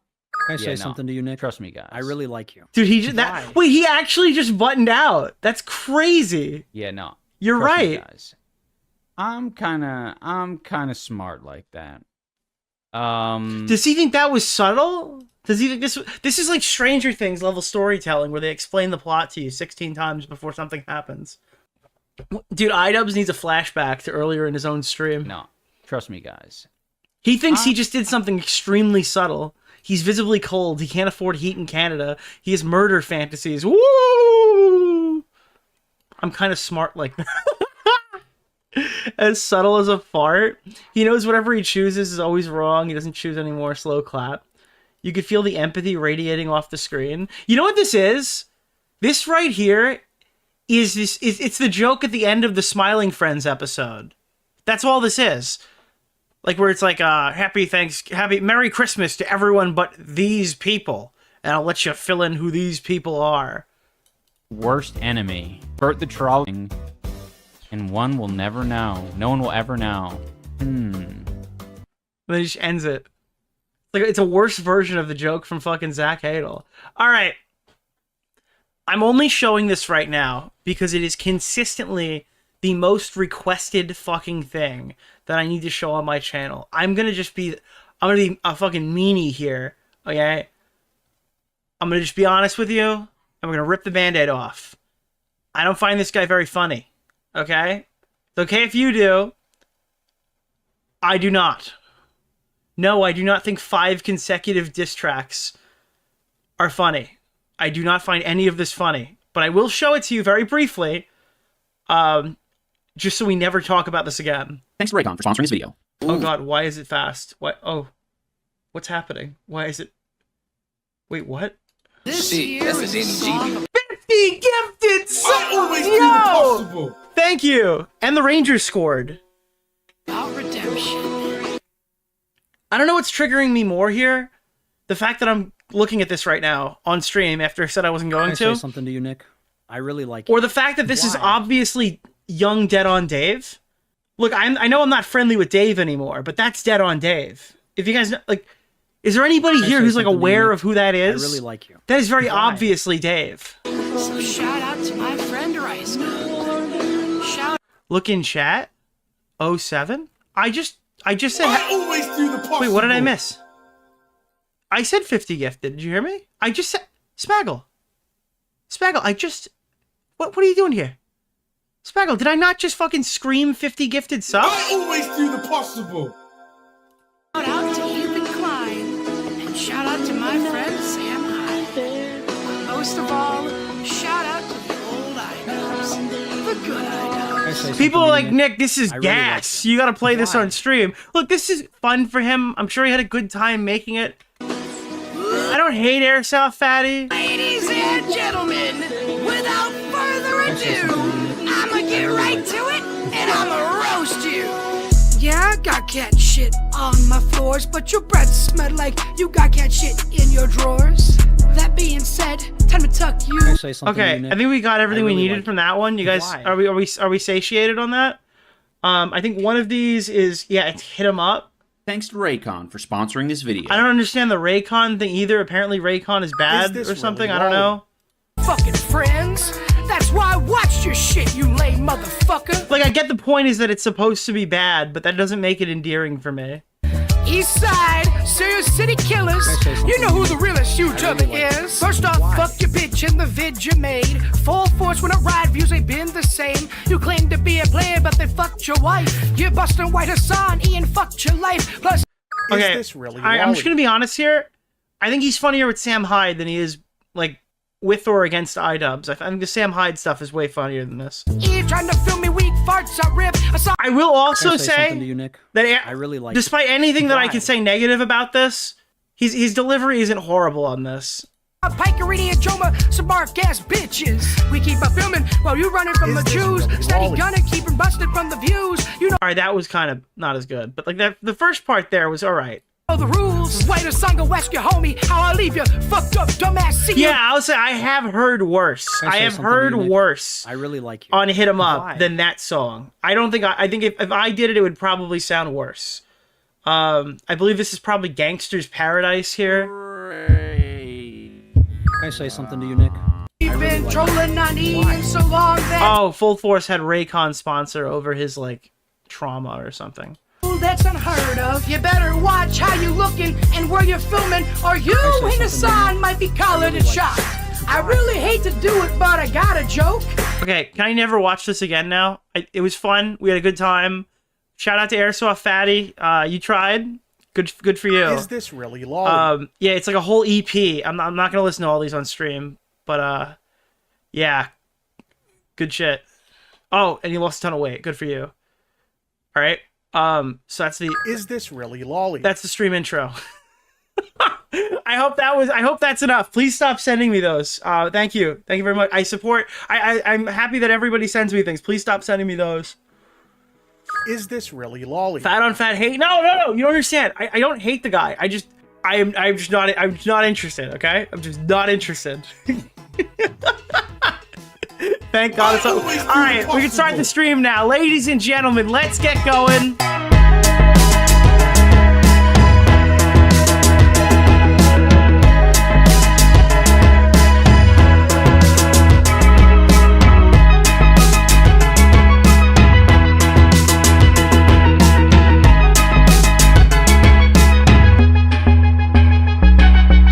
V: I say something to you, Nick?
T: Trust me, guys.
V: I really like you.
B: Dude, wait, he actually just buttoned out. That's crazy.
T: Yeah, no.
B: You're
T: Trust
B: right.
T: me, guys. I'm kind of smart like that.
B: Does he think that was subtle? Does he think this is like Stranger Things level storytelling where they explain the plot to you 16 times before something happens? Dude, iDubbbz needs a flashback to earlier in his own stream.
T: No. Trust me, guys.
B: He thinks he just did something extremely subtle. He's visibly cold. He can't afford heat in Canada. He has murder fantasies. Woo! I'm kind of smart like that. As subtle as a fart. He knows whatever he chooses is always wrong. He doesn't choose anymore. Slow clap. You could feel the empathy radiating off the screen. You know what this is? This right here it's the joke at the end of the Smiling Friends episode. That's all this is. Like where it's like happy Merry Christmas to everyone but these people. And I'll let you fill in who these people are.
T: Worst enemy. Bert the Troll. And one will never know. No one will ever know.
B: And then he just ends it. Like it's a worse version of the joke from fucking Zach Hadel. All right. I'm only showing this right now because it is consistently the most requested fucking thing that I need to show on my channel. I'm gonna be a fucking meanie here, okay? I'm gonna just be honest with you, and we're gonna rip the Band-Aid off. I don't find this guy very funny, okay? It's okay if you do. I do not. No, I do not think 5 consecutive diss tracks are funny. I do not find any of this funny, but I will show it to you very briefly, just so we never talk about this again.
P: Thanks to Raycon for sponsoring this video.
B: Oh god, why is it fast? What? Oh, what's happening? Why is it? Wait, what?
Q: This year is
B: 50 gifted subs! Yo! Thank you! And the Rangers scored.
Q: About redemption.
B: I don't know what's triggering me more here. The fact that I'm looking at this right now on stream after I said I wasn't going
V: Can I
B: to.
V: say something to you, Nick? I really like
B: Or the fact that this is obviously young Dead on Dave. Look, I know I'm not friendly with Dave anymore, but that's Dead on Dave. If you guys know, like, is there anybody
V: Can I
B: here
V: say
B: who's like
V: something to you,
B: aware
V: Nick?
B: of who that is?
V: I really like you.
B: That is very
V: Why?
B: obviously Dave.
Q: So shout out to my friend Rice. Shout.
B: Look in chat. 07? I just said.
Q: I always do the possible.
B: Wait, what did I miss? I said 50 gifted. Did you hear me? I just said Spaggle. Spaggle, What are you doing here? Spaggle, did I not just fucking scream 50 gifted subs?
Q: I always do the possible. Shout out to Ethan Klein and shout out to my friend Sam Hyde. Most of all, shout out to the old items, the good items.
B: People are like, Nick, this is
V: I really
B: gas. You gotta play this on stream. Look, this is fun for him. I'm sure he had a good time making it. I don't hate Airsoft Fatty.
Q: Ladies and gentlemen, without further ado, I'ma get right to it and I'ma roast you. Yeah, I got cat shit on my floors, but your breath smell like you got cat shit in your drawers. That being said, time to tuck you.
V: Can I say something to
B: Okay,
V: you, Nick?
B: I think we got everything
V: I
B: we
V: really
B: needed
V: like
B: from that one. You guys,
V: Why?
B: are we satiated on that? I think one of these is it's hit 'em up.
P: Thanks to Raycon for sponsoring this video.
B: I don't understand the Raycon thing either. Apparently Raycon is bad
W: this
B: or something.
W: really
B: I don't know.
Q: Fucking friends. That's why I watched your shit, you lame motherfucker.
B: Like, I get the point is that it's supposed to be bad, but that doesn't make it endearing for me.
Q: East Side, Serious City Killers. You know who the realest YouTuber is. First off, fuck your bitch in the vid you made. Full force when I ride, views ain't been the same. You claim to be a player, but they fucked your wife. You're busting white Hasan, Ian fucked your life. Plus,
B: Okay,
W: Is this really
B: I'm just
W: Wally?
B: gonna be honest here. I think he's funnier with Sam Hyde than he is, like, with or against iDubbbz. I think the Sam Hyde stuff is way funnier than this.
Q: Eve trying to film me weak farts, I rip.
B: I will also
V: Can I say something to
B: say
V: you, Nick?
B: that
V: I really like
B: despite anything that I
V: Why?
B: can say negative about this, his delivery isn't horrible on this.
Q: Piker and Joma, some bark ass bitches. We keep a filming while you running from the Jews. Steady gunning, keeping busted from the views. You know
B: All right, that was kind of not as good, but like the first part there was all right.
Q: the rules. Wait a song go ask your homie how I leave you. Fucked up, dumbass. See you.
B: Yeah, I'll say I have heard worse.
V: Can I
B: I
V: say
B: have
V: something to
B: heard
V: you, Nick?
B: worse
V: I really like you.
B: on Hit 'Em Up
V: Why?
B: than that song. I don't think I think if I did it, it would probably sound worse. I believe this is probably Gangster's Paradise here.
V: Can I say something to you, Nick?
Q: You've been trolling on Ian so long that
B: Oh, Full Force had Raycon sponsor over his like trauma or something.
Q: that's unheard of. You better watch how you looking and where you're filming, or you and Hasan might be collared and shot. I really hate to do it, but I got a joke.
B: Okay, can I never watch this again now? It was fun. We had a good time. Shout out to Airsoft Fatty. You tried. Good for you.
W: Is this really lolly?
B: Yeah, it's like a whole EP. I'm not gonna listen to all these on stream, but yeah, good shit. Oh, and you lost a ton of weight. Good for you. All right. So that's the.
W: Is this really lolly?
B: That's the stream intro. I hope that's enough. Please stop sending me those. Thank you very much. I'm happy that everybody sends me things. Please stop sending me those.
W: Is this really lolly?
B: Fat on fat hate? No. You don't understand. I don't hate the guy. I'm just not interested. Okay, I'm just not interested. Thank God it's all right. We can start the stream now, ladies and gentlemen. Let's get going.